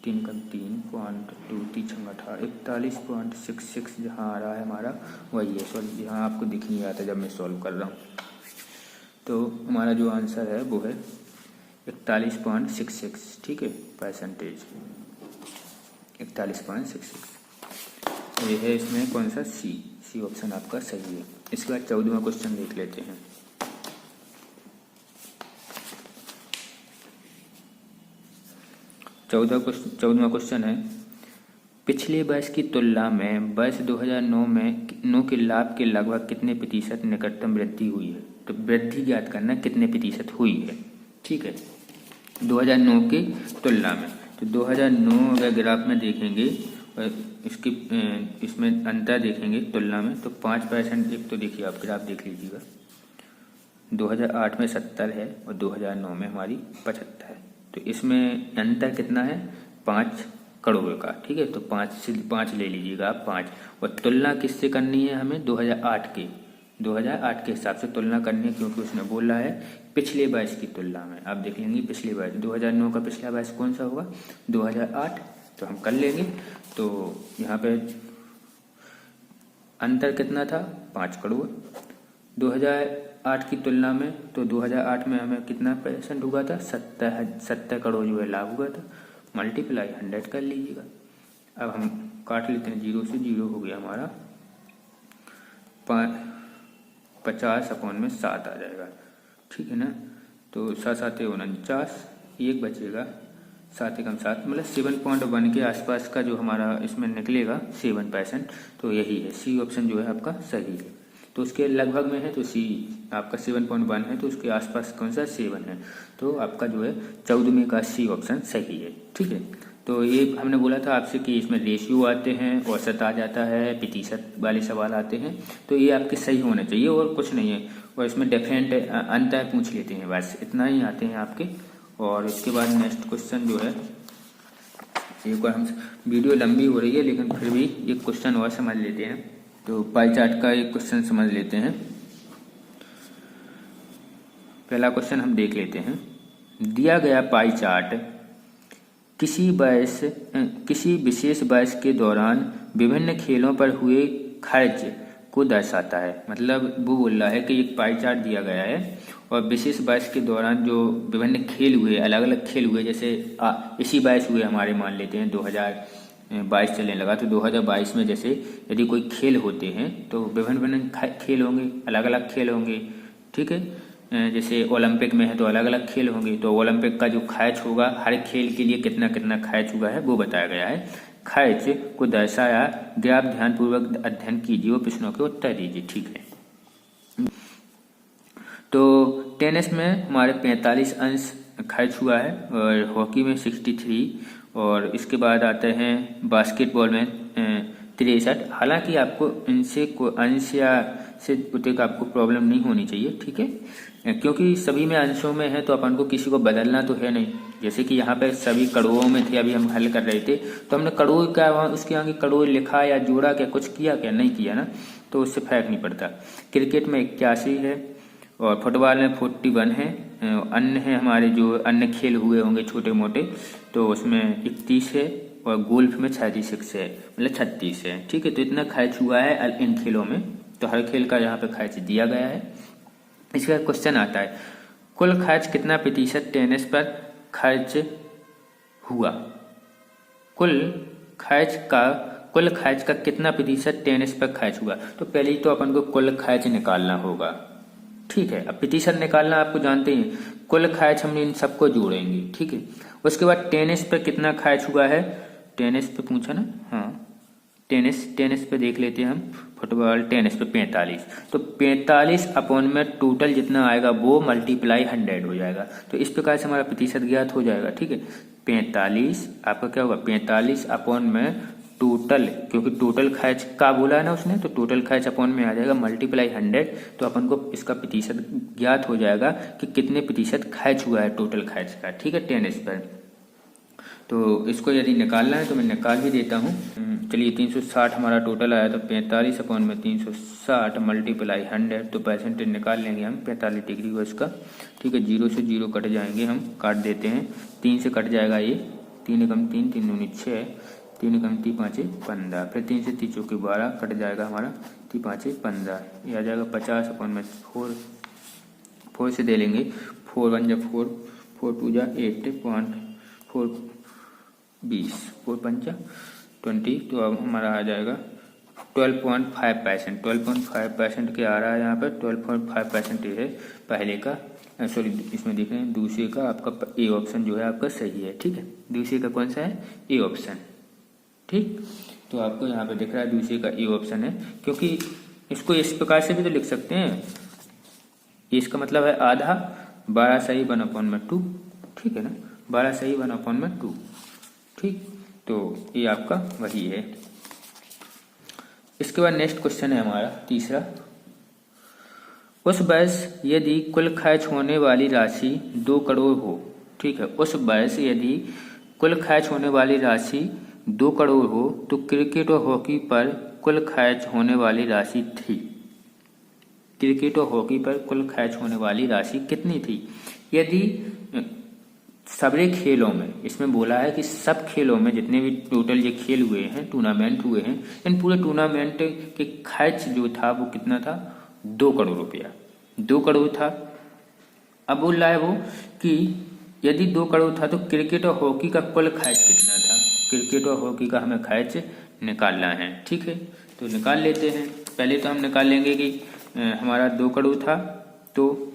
3 कम 3 पॉइंट 2 3 छंग 18, 41.66 जहाँ आ रहा है हमारा वही है, सॉरी यहाँ आपको दिख नहीं आता जब मैं सॉल्व कर रहा हूँ। तो हमारा जो आंसर है वो है 41.66, ठीक है, परसेंटेज 41.66 ये है। इसमें कौन सा, सी ऑप्शन आपका सही है। इसके बाद 14वां क्वेश्चन देख लेते हैं। चौदहवां क्वेश्चन है, पिछले वर्ष की तुलना में वर्ष 2009 में नो के लाभ के लगभग कितने प्रतिशत निकटतम वृद्धि हुई है। तो वृद्धि ज्ञात करना कितने प्रतिशत हुई है, ठीक है, 2009 की तुलना में। तो 2009 अगर ग्राफ में देखेंगे और इसमें अंतर देखेंगे तुलना में, तो 5%। एक तो देखिए आप ग्राफ देख लीजिएगा, 2008 में 70 है और 2009 में हमारी 75 है, तो इसमें अंतर कितना है, 5 करोड़ का, ठीक है। तो 5 ले लीजिएगा आप, 5। और तुलना किससे करनी है हमें, 2008 के हिसाब से तुलना करनी है, क्योंकि उसने बोला है पिछले वर्ष की तुलना में। आप देख लेंगे पिछले वर्ष 2009 का पिछला वर्ष कौन सा होगा, 2008, तो हम कर लेंगे। तो यहाँ पे अंतर कितना था, 5 करोड़ 2008 की तुलना में। तो 2008 में हमें कितना % हुआ था, 70 करोड़ जो है लाभ हुआ था, मल्टीप्लाई 100 कर लीजिएगा। अब हम काट लेते हैं, 0 से 0 हो गया हमारा, 50/7 आ जाएगा, ठीक है ना। तो 7 7 49, 1 बचेगा, 7 एकम 7, मतलब 7.1 के आसपास का जो हमारा इसमें निकलेगा 7%, तो यही है, सी ऑप्शन जो है आपका सही है। तो उसके लगभग में है, तो सी आपका 7.1 है, तो उसके आसपास कौन सा 7 है, तो आपका जो है 14वें का सी ऑप्शन सही है, ठीक है। तो ये हमने बोला था आपसे कि इसमें रेशियो आते हैं, औसत आ जाता है, प्रतिशत वाले सवाल आते हैं, तो ये आपके सही होने चाहिए और कुछ नहीं है। और इसमें डिफरेंट अंतर पूछ लेते हैं, बस इतना ही आते हैं आपके। और इसके बाद नेक्स्ट क्वेश्चन जो है, एक बार हम, वीडियो लंबी हो रही है लेकिन फिर भी एक क्वेश्चन और समझ लेते हैं। तो पाई चार्ट का एक क्वेश्चन समझ लेते हैं। पहला क्वेश्चन हम देख लेते हैं। दिया गया पाई चार्ट किसी विशेष वर्ष के दौरान विभिन्न खेलों पर हुए खर्च को दर्शाता है। मतलब वो बोल रहा है कि एक पाई चार्ट दिया गया है और विशेष वर्ष के दौरान जो विभिन्न खेल हुए, अलग अलग खेल हुए, जैसे इसी वर्ष हुए हमारे, मान लेते हैं 2022 चलने लगा, तो 2022 में जैसे यदि कोई खेल होते हैं तो विभिन्न विभिन्न खेल होंगे, अलग अलग खेल होंगे, ठीक है। जैसे ओलंपिक में है तो अलग अलग खेल होंगे, तो ओलंपिक का जो खर्च होगा हर खेल के लिए कितना कितना खर्च हुआ है वो बताया गया है। खर्च को दर्शाया गया, आप ध्यानपूर्वक अध्ययन कीजिए और प्रश्नों के उत्तर दीजिए, ठीक है। तो टेनिस में हमारे 45 अंश खर्च हुआ है और हॉकी में 63, और इसके बाद आते हैं बास्केटबॉल में 63। हालांकि आपको इनसे को अंश या से उतने आपको प्रॉब्लम नहीं होनी चाहिए, ठीक है, क्योंकि सभी में अंशों में है तो अपन को किसी को बदलना तो है नहीं। जैसे कि यहाँ पे सभी करोड़ों में थे, अभी हम हल कर रहे थे, तो हमने करोड़ का वहाँ उसके आगे करोड़ लिखा या जोड़ा, क्या कुछ किया, क्या नहीं किया ना, तो उससे फर्क नहीं पड़ता। क्रिकेट में 81 है और फुटबॉल में 41 है। अन्य है हमारे जो अन्य खेल हुए होंगे छोटे मोटे, तो उसमें 31 है और गोल्फ में 36 है, मतलब 36 है, ठीक है। तो इतना खर्च हुआ है इन खेलों में, तो हर खेल का यहाँ पे खर्च दिया गया है। इसके बाद क्वेश्चन आता है, कुल खर्च कितना प्रतिशत टेनिस पर खर्च हुआ। कुल खर्च का कुल खैच का कितना प्रतिशत टेनिस पर खैच हुआ। तो पहले ही तो अपन को कुल खैच निकालना होगा, ठीक है। अब प्रतिशत निकालना आपको जानते हैं, कुल खैच हम इन सबको जोड़ेंगे, ठीक है। उसके बाद टेनिस पर कितना खैच हुआ है, टेनिस पे पूछा ना, हाँ टेनिस पे देख लेते हैं हम। फुटबॉल टेनिस पे 45, तो 45 अपॉन में टोटल जितना आएगा वो मल्टीप्लाई 100 हो जाएगा। तो इस प्रकार से हमारा प्रतिशत ज्ञात हो जाएगा, ठीक है। 45 आपका क्या होगा, 45 अपॉन में टोटल, क्योंकि टोटल खैच का बोला है ना उसने, तो टोटल खैच अपॉन में आ जाएगा मल्टीप्लाई 100। तो अपन को इसका प्रतिशत ज्ञात हो जाएगा कि कितने प्रतिशत खैच हुआ है टोटल खैच का, ठीक है, टेनिस पर। तो इसको यदि निकालना है तो मैं निकाल भी देता हूँ। चलिए 360 हमारा टोटल आया, तो 45 अपॉन में 360 मल्टीप्लाई 100, तो परसेंटेज निकाल लेंगे हम 45 डिग्री को इसका, ठीक है। 0 से 0 कट जाएंगे, हम काट देते हैं। 3 से कट जाएगा ये, 3 एकम 3, 3 दूनी 6, 3 एकम 3 5 15, फिर 3 से 3 चौके 12 कट जाएगा हमारा, 3 5 15, ये आ जाएगा 50 अपॉन में 4 से दे लेंगे, 4 1 जा 4, 4 2 जा 8, 4 20, 4 5 20, तो अब हमारा आ जाएगा 12.5%। 12.5% क्या आ रहा है यहाँ पर, 12.5% ये है पहले का, सॉरी इसमें देख रहे हैं दूसरे का, आपका ए ऑप्शन जो है आपका सही है, ठीक है। दूसरे का कौन सा है, ए ऑप्शन, ठीक। तो आपको यहाँ पे दिख रहा है दूसरे का ए ऑप्शन है, क्योंकि इसको इस प्रकार से भी तो लिख सकते हैं, इसका मतलब है आधा, 12 सही 1/2, ठीक है ना, 12 सही 1/2, ठीक। तो ये आपका वही है। इसके बाद नेक्स्ट क्वेश्चन है हमारा तीसरा, उस वर्ष यदि कुल खर्च होने वाली राशि 2 करोड़ हो, ठीक है, उस वर्ष यदि कुल खर्च होने वाली राशि 2 करोड़ हो तो क्रिकेट और हॉकी पर कुल खर्च होने वाली राशि थी। क्रिकेट और हॉकी पर कुल खर्च होने वाली राशि कितनी थी। यदि सभी खेलों में, इसमें बोला है कि सब खेलों में जितने भी टोटल ये खेल हुए हैं, टूर्नामेंट हुए हैं, इन पूरे टूर्नामेंट के खर्च जो था वो कितना था, 2 करोड़ रुपया, 2 करोड़ था। अब बोल रहा है वो कि यदि 2 करोड़ था तो क्रिकेट और हॉकी का कुल खर्च कितना था। क्रिकेट और हॉकी का हमें खर्च निकालना है, ठीक है। तो निकाल लेते हैं। पहले तो हम निकाल लेंगे कि हमारा 2 करोड़ था तो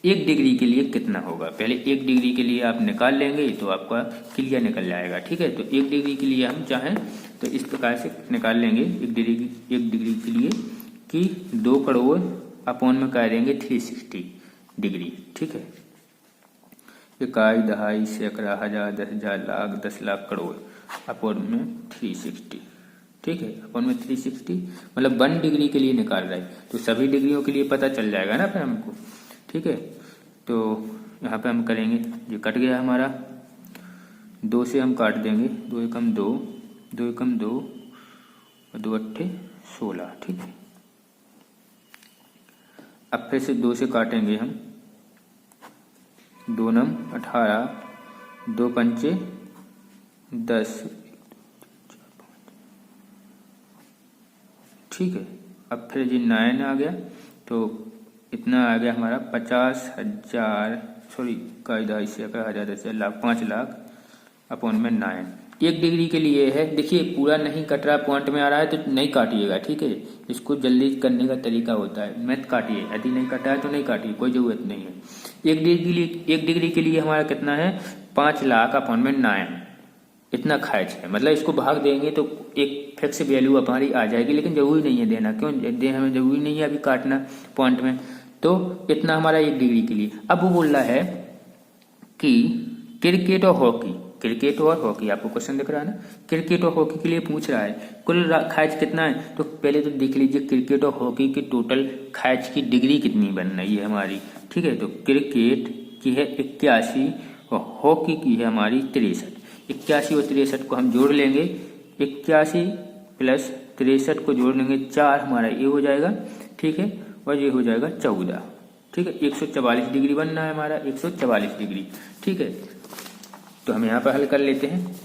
1 डिग्री के लिए कितना होगा। पहले 1 डिग्री के लिए आप निकाल लेंगे तो आपका क्लियर निकल जाएगा, ठीक है। तो 1 डिग्री के लिए हम चाहें तो इस प्रकार से निकाल लेंगे 1 डिग्री के लिए कि 2 करोड़ अपॉन में कर देंगे 360 डिग्री, ठीक है। इकाई, दहाई, सैकड़ा, हजार, 10,000, लाख, 10 लाख, करोड़ अपॉन में 360, ठीक है। अपॉन में 360 मतलब 1 डिग्री के लिए निकाल रहे हैं, तो सभी डिग्रियों के लिए पता चल जाएगा ना फिर हमको, ठीक है। तो यहाँ पे हम करेंगे, ये कट गया हमारा, 2 से हम काट देंगे, 2 एकम 2, 2 एकम 2 और 2 अट्ठे 16, ठीक है। अब फिर से 2 से काटेंगे हम, 2 नम 18, 2 पंचे 10, ठीक है। अब फिर जी 9 आ गया, तो इतना आ गया हमारा 50,000, सॉरी कायदा इससे हजार, 10 लाख, 5 लाख अपॉन में 9। 1 डिग्री के लिए है, देखिए पूरा नहीं कट रहा, पॉइंट में आ रहा है तो नहीं काटिएगा, ठीक है। इसको जल्दी करने का तरीका होता है, मत काटिए, यदि नहीं कटा है तो नहीं काटिए, कोई जरूरत नहीं है। 1 डिग्री के लिए हमारा कितना है, 5 लाख अपॉन में 9, इतना खर्च है। मतलब इसको भाग देंगे तो एक फिक्स वैल्यू हमारी आ जाएगी, लेकिन जरूरी नहीं है देना, क्यों दे, हमें जरूरी नहीं है अभी काटना पॉइंट में। तो इतना हमारा 1 डिग्री के लिए। अब वो बोल रहा है कि क्रिकेट और हॉकी, क्रिकेट और हॉकी, आपको क्वेश्चन दिख रहा है ना, क्रिकेट और हॉकी के लिए पूछ रहा है कुल खर्च कितना है। तो पहले तो देख लीजिए क्रिकेट और हॉकी की टोटल खर्च की डिग्री कितनी बन रही है हमारी, ठीक है। तो क्रिकेट की है 81 और हॉकी की है हमारी 63। 81 और 63 को हम जोड़ लेंगे, 81 प्लस 63 को जोड़ लेंगे 4, हमारा ये हो जाएगा, ठीक है, और ये हो जाएगा 14, ठीक है। 144 डिग्री बनना है हमारा, 144 डिग्री, ठीक है। तो हम यहाँ पर हल कर लेते हैं।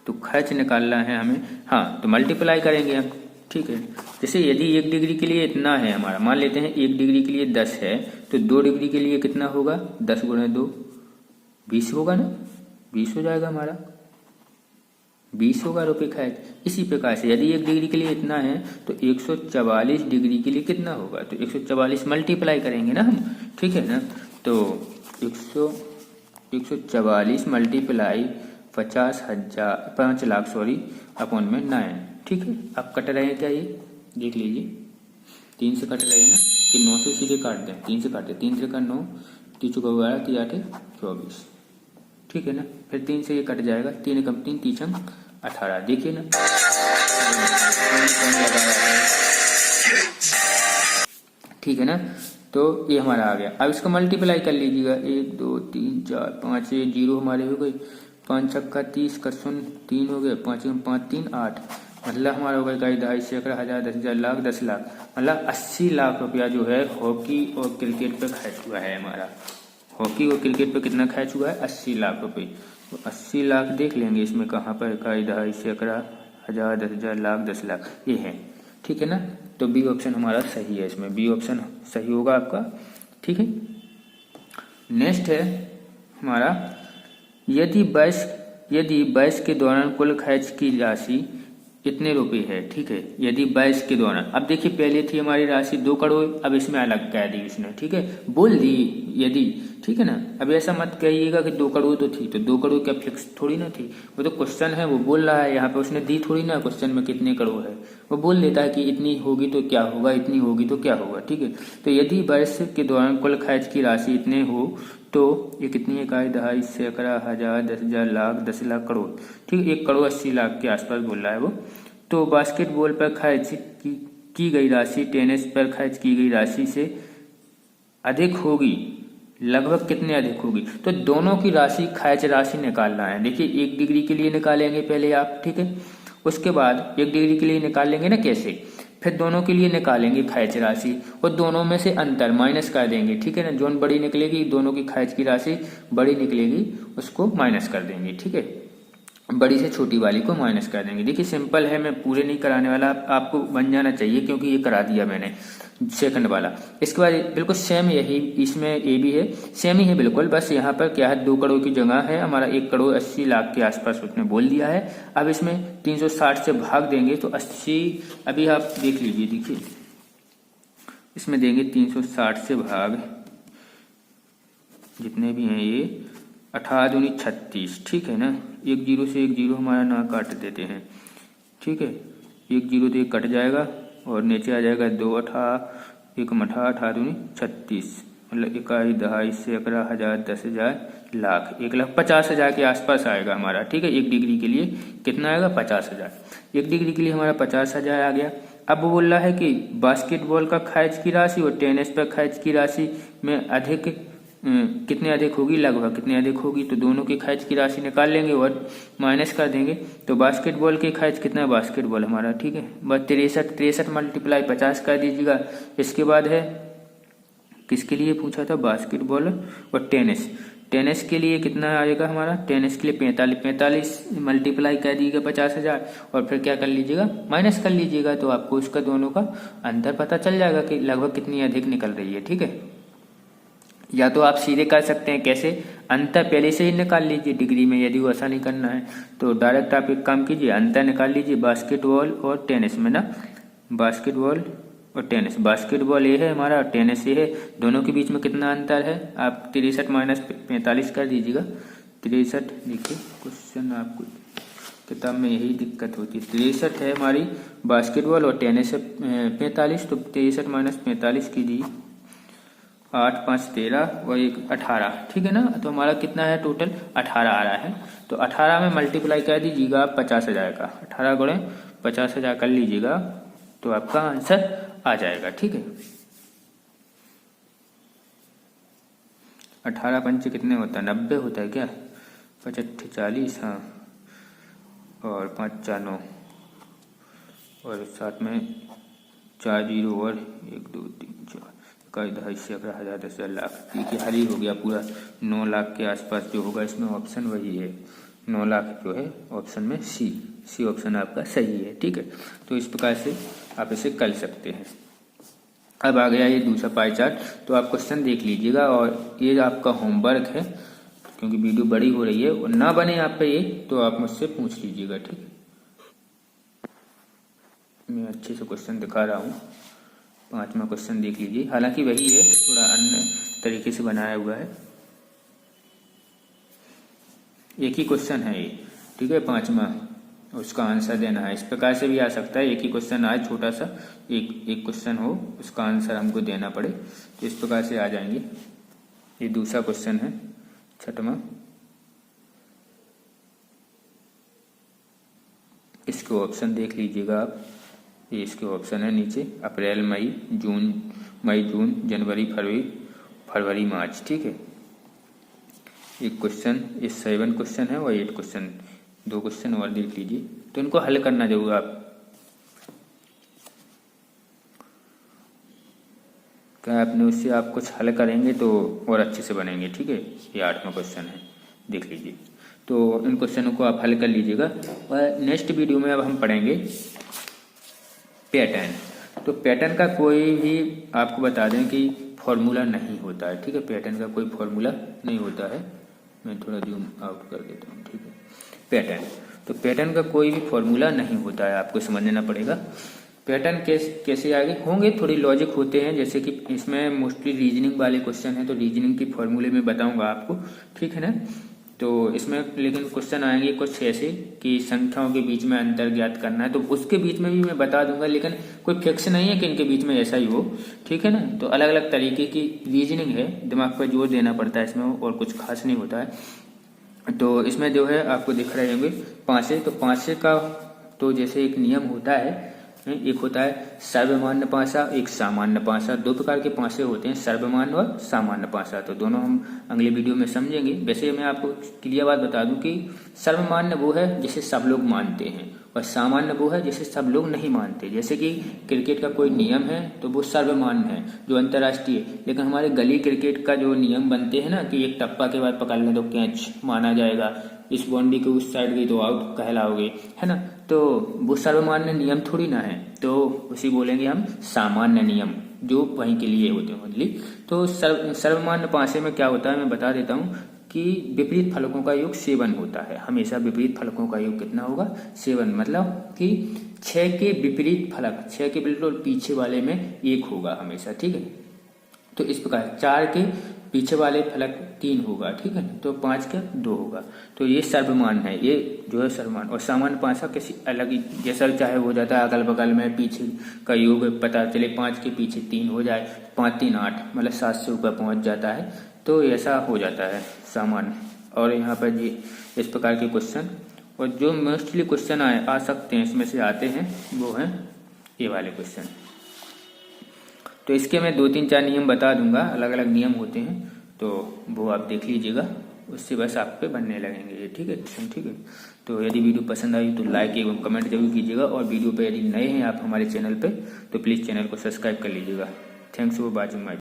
तो खर्च निकालना है हमें, हाँ, तो मल्टीप्लाई करेंगे हम, ठीक है। जैसे यदि 1 डिग्री के लिए इतना है हमारा, मान लेते हैं 1 डिग्री के लिए 10 है, तो 2 डिग्री के लिए कितना होगा, 10 गुणे 2 20 होगा ना, 20 हो जाएगा हमारा, 20 होगा रुपये खैच। इसी प्रकार से यदि 1 डिग्री के लिए इतना है तो 144 डिग्री के लिए कितना होगा, तो 144 मल्टीप्लाई करेंगे ना हम, ठीक है ना। तो 144 मल्टीप्लाई 5 लाख अपॉन में 9, ठीक है। अब कट रहे हैं क्या, ये देख लीजिए 3 से कट रहे हैं ना, कि 9 से सीधे काट दें, 3 से काटे, 3 से का 9, 3 चौका 12, 3 8 24, ठीक है ना। फिर 3 से ये कट जाएगा, 3 कम 3, 3 छंग 18, देखिए ना ठीक है ना। तो ये हमारा आ गया। अब इसको मल्टीप्लाई कर लीजिएगा, 1 2 3 4 5, ये 0 हमारे हो गए, 5 छक्का 30 का 0 3 हो गए, 5 5 3 8, मतलब हमारा हो गया 2.5 सैकड़ा 1000 10,000 लाख 10 लाख, मतलब 80 लाख रुपया जो है हॉकी और क्रिकेट पे खर्च हुआ है हमारा। हॉकी और क्रिकेट पे कितना खर्च हुआ है, 80 लाख रुपए। तो 80 लाख देख लेंगे इसमें कहाँ पर, 2.5 सैकड़ा 1000 10,000 लाख 10 लाख, ये है, ठीक है ना। तो बी ऑप्शन हमारा सही है, इसमें बी ऑप्शन सही होगा आपका, ठीक है। नेक्स्ट है हमारा, यदि वर्ष के दौरान कुल खर्च की राशि कितने रुपए है, ठीक है। यदि वर्ष के दौरान, अब देखिए पहले थी हमारी राशि 2 करोड़, अब इसमें अलग कह दी उसने, ठीक है, बोल दी यदि, ठीक है ना। अब ऐसा मत कहिएगा कि 2 करोड़ तो थी, तो 2 करोड़ क्या फिक्स थोड़ी ना थी, वो तो क्वेश्चन है, वो बोल रहा है, यहाँ पे उसने दी थोड़ी ना क्वेश्चन में कितने करोड़ है, वो बोल देता है कि इतनी होगी तो क्या होगा, इतनी होगी तो क्या होगा, ठीक है। तो यदि वर्ष के दौरान कुल खर्च की राशि इतने हो तो ये कितनी है, 2.5 सैकड़ा 1000 10,000 लाख 10 लाख करोड़, ठीक है, 1 करोड़ 80 लाख के आसपास बोल रहा है वो। तो बास्केटबॉल पर खर्च की गई राशि टेनिस पर खर्च की गई राशि से अधिक होगी, लगभग कितने अधिक होगी, तो दोनों की राशि खर्च राशि निकालना है। देखिए 1 डिग्री के लिए निकालेंगे पहले आप, ठीक है, उसके बाद 1 डिग्री के लिए निकाल लेंगे ना कैसे, फिर दोनों के लिए निकालेंगे खर्च राशि और दोनों में से अंतर माइनस कर देंगे, ठीक है ना। जोन बड़ी निकलेगी, दोनों की खर्च की राशि बड़ी निकलेगी, उसको माइनस कर देंगे, ठीक है, बड़ी से छोटी वाली को माइनस कर देंगे। देखिए सिंपल है, मैं पूरे नहीं कराने वाला, आपको बन जाना चाहिए क्योंकि ये करा दिया मैंने सेकंड वाला। इसके बाद बिल्कुल सेम यही इसमें ए भी है, सेम ही है बिल्कुल, बस यहाँ पर क्या है 2 करोड़ की जगह है हमारा 1 करोड़ 80 लाख के आसपास उसने बोल दिया है। अब इसमें 360 से भाग देंगे तो 80, अभी आप देख लीजिए, देखिए इसमें देंगे 360 से भाग, जितने भी हैं ये 18 दूनी 36, ठीक है ना। 1 0 से 1 0 हमारा ना काट देते हैं, ठीक है, 1 0 तो 1 कट जाएगा और नीचे आ जाएगा 2 18 1 18 18 दूनी 36, मतलब 2.5 सैकड़ा 1000 10,000 लाख 1,50,000 के आसपास आएगा हमारा, ठीक है। 1 डिग्री के लिए कितना आएगा, 50,000। 1 डिग्री के लिए हमारा 50,000 आ गया। अब वो बोल रहा है कि बास्केटबॉल का खर्च की राशि और टेनिस पर खर्च की राशि में अधिक कितने अधिक होगी, लगभग कितने अधिक होगी, तो दोनों के खर्च की राशि निकाल लेंगे और माइनस कर देंगे। तो बास्केटबॉल के खर्च कितना है, बास्केटबॉल हमारा, ठीक है, बस 63 मल्टीप्लाई 50 कर दीजिएगा। इसके बाद है किसके लिए पूछा था, बास्केटबॉल और टेनिस। टेनिस के लिए कितना आएगा हमारा, टेनिस के लिए 45 मल्टीप्लाई कर दीजिएगा 50,000 और फिर क्या कर लीजिएगा, माइनस कर लीजिएगा, तो आपको उसका दोनों का अंतर पता चल जाएगा कि लगभग कितनी अधिक निकल रही है, ठीक है। या तो आप सीधे कर सकते हैं, कैसे, अंतर पहले से ही निकाल लीजिए डिग्री में, यदि वो ऐसा नहीं करना है तो डायरेक्ट आप एक काम कीजिए, अंतर निकाल लीजिए बास्केटबॉल और टेनिस में ना, बास्केटबॉल और टेनिस, बास्केटबॉल ये है हमारा और टेनिस ये है, दोनों के बीच में कितना अंतर है, आप 63 माइनस 45 कर दीजिएगा। 63, देखिए क्वेश्चन आपको किताब में यही दिक्कत होती है, 63 है हमारी बास्केटबॉल और टेनिस है 45, तो 63 माइनस 45 कीजिए, 8 5 13 और 1 18, ठीक है ना। तो हमारा कितना है टोटल, 18 आ रहा है। तो 18 में मल्टीप्लाई कर दीजिएगा 50,000 का, 18 गुणे 50,000 कर लीजिएगा तो आपका आंसर आ जाएगा, ठीक है। 18 पंचे कितने होता है, 90 होता है क्या, 55 40, हाँ, और 5 4 9 और साथ में 4 0 और 1 2 3 4, 2.5 सैकड़ा 1000 10,000 लाख, देखिए हल ही हो गया पूरा। 9 लाख के आसपास जो होगा इसमें ऑप्शन वही है, 9 लाख जो है ऑप्शन में सी ऑप्शन आपका सही है, ठीक है। तो इस प्रकार से आप इसे कर सकते हैं। अब आ गया ये दूसरा पाई चार्ट, तो आप क्वेश्चन देख लीजिएगा और ये आपका होमवर्क है, क्योंकि वीडियो बड़ी हो रही है और ना बने आप पे ये तो आप मुझसे पूछ लीजिएगा, ठीक है। मैं अच्छे से क्वेश्चन दिखा रहा हूँ। 5वां क्वेश्चन देख लीजिए, हालांकि वही है, थोड़ा अन्य तरीके से बनाया हुआ है। एक ही क्वेश्चन है ये, ठीक है। 5वां, उसका आंसर देना है। इस प्रकार से भी आ सकता है, एक ही क्वेश्चन आए छोटा सा, एक क्वेश्चन हो, उसका आंसर हमको देना पड़े, तो इस प्रकार से आ जाएंगे। ये दूसरा क्वेश्चन है, 6वां। इसके ऑप्शन देख लीजिएगा आप। ये इसके ऑप्शन है नीचे, अप्रैल मई जून जनवरी फरवरी मार्च, ठीक है। एक क्वेश्चन, ये 7 क्वेश्चन है और 8 क्वेश्चन, 2 क्वेश्चन और देख लीजिए। तो इनको हल करना जरूर आप। क्या आपने उससे आप कुछ हल करेंगे तो और अच्छे से बनेंगे, ठीक है। ये 8वां क्वेश्चन है, देख लीजिए। तो इन क्वेश्चनों को आप हल कर लीजिएगा। और नेक्स्ट वीडियो में अब हम पढ़ेंगे पैटर्न। तो पैटर्न का कोई भी आपको बता दें कि फॉर्मूला नहीं होता है, ठीक है। पैटर्न का कोई फॉर्मूला नहीं होता है। मैं थोड़ा जूम आउट कर देता हूँ, ठीक है। पैटर्न, तो पैटर्न का कोई भी फॉर्मूला नहीं होता है, आपको समझना पड़ेगा। पैटर्न कैसे आगे होंगे, थोड़ी लॉजिक होते हैं, जैसे कि इसमें मोस्टली रीजनिंग वाले क्वेश्चन हैं, तो रीजनिंग की फॉर्मूले में बताऊंगा आपको, ठीक है ना। तो इसमें लेकिन क्वेश्चन आएंगे कुछ ऐसे कि संख्याओं के बीच में अंतर ज्ञात करना है, तो उसके बीच में भी मैं बता दूंगा, लेकिन कोई फिक्स नहीं है कि इनके बीच में ऐसा ही हो, ठीक है ना। तो अलग अलग तरीके की रीजनिंग है, दिमाग पर जोर देना पड़ता है इसमें, और कुछ खास नहीं होता है। तो इसमें जो है आपको दिख रहे होंगे पाँचे, तो पाँचे का तो जैसे एक नियम होता है, एक होता है सर्वमान्य पासा, एक सामान्य पासा। 2 प्रकार के पासे होते हैं, सर्वमान्य और सामान्य पासा। तो दोनों हम अगले वीडियो में समझेंगे। वैसे मैं आपको क्लियर बात बता दूं कि सर्वमान्य वो है जिसे सब लोग मानते हैं, और सामान्य वो है जिसे सब लोग नहीं मानते। जैसे कि क्रिकेट का कोई नियम है तो वो सर्वमान्य है, जो अंतर्राष्ट्रीय। लेकिन हमारे गली क्रिकेट का जो नियम बनते हैं ना, कि एक टप्पा के बाद पकड़ लें तो कैच माना जाएगा, इस बाउंड्री के उस साइड गई तो आउट कहलाओगे, है ना। तो वो सर्वमान्य नियम थोड़ी ना है, तो उसी बोलेंगे हम सामान्य नियम, जो वहीं के लिए होते हैं ओनली। तो सर्वमान्य पासे में क्या होता है मैं बता देता हूँ कि विपरीत फलकों का योग 7 होता है। हमेशा विपरीत फलकों का योग कितना होगा, 7। मतलब कि 6 के विपरीत फलक, 6 के बिल्कुल पीछे वाले में 1 होगा हमेशा, ठीक है। तो इस प्रकार 4 के पीछे वाले फलक 3 होगा, ठीक है। तो 5 का 2 होगा। तो ये सर्वमान है, ये जो है सर्वमान। और सामान्य पासा किसी अलग ही जैसा चाहे हो जाता है, अगल बगल में पीछे का योग पता चले, 5 के पीछे 3 हो जाए, 5 3 8, मतलब 7 से ऊपर पहुंच जाता है, तो ऐसा हो जाता है सामान्य। और यहाँ पर जी इस प्रकार के क्वेश्चन, और जो मोस्टली क्वेश्चन आ सकते हैं इसमें से आते हैं, वो हैं ये वाले क्वेश्चन। तो इसके मैं 2 3 4 नियम बता दूंगा, अलग अलग नियम होते हैं, तो वो आप देख लीजिएगा, उससे बस आप पे बनने लगेंगे ये, ठीक है। ठीक है। तो यदि वीडियो पसंद आई तो लाइक एवं कमेंट जरूर कीजिएगा, और वीडियो पे यदि नए हैं आप हमारे चैनल पे तो प्लीज़ चैनल को सब्सक्राइब कर लीजिएगा। Thanks for watching my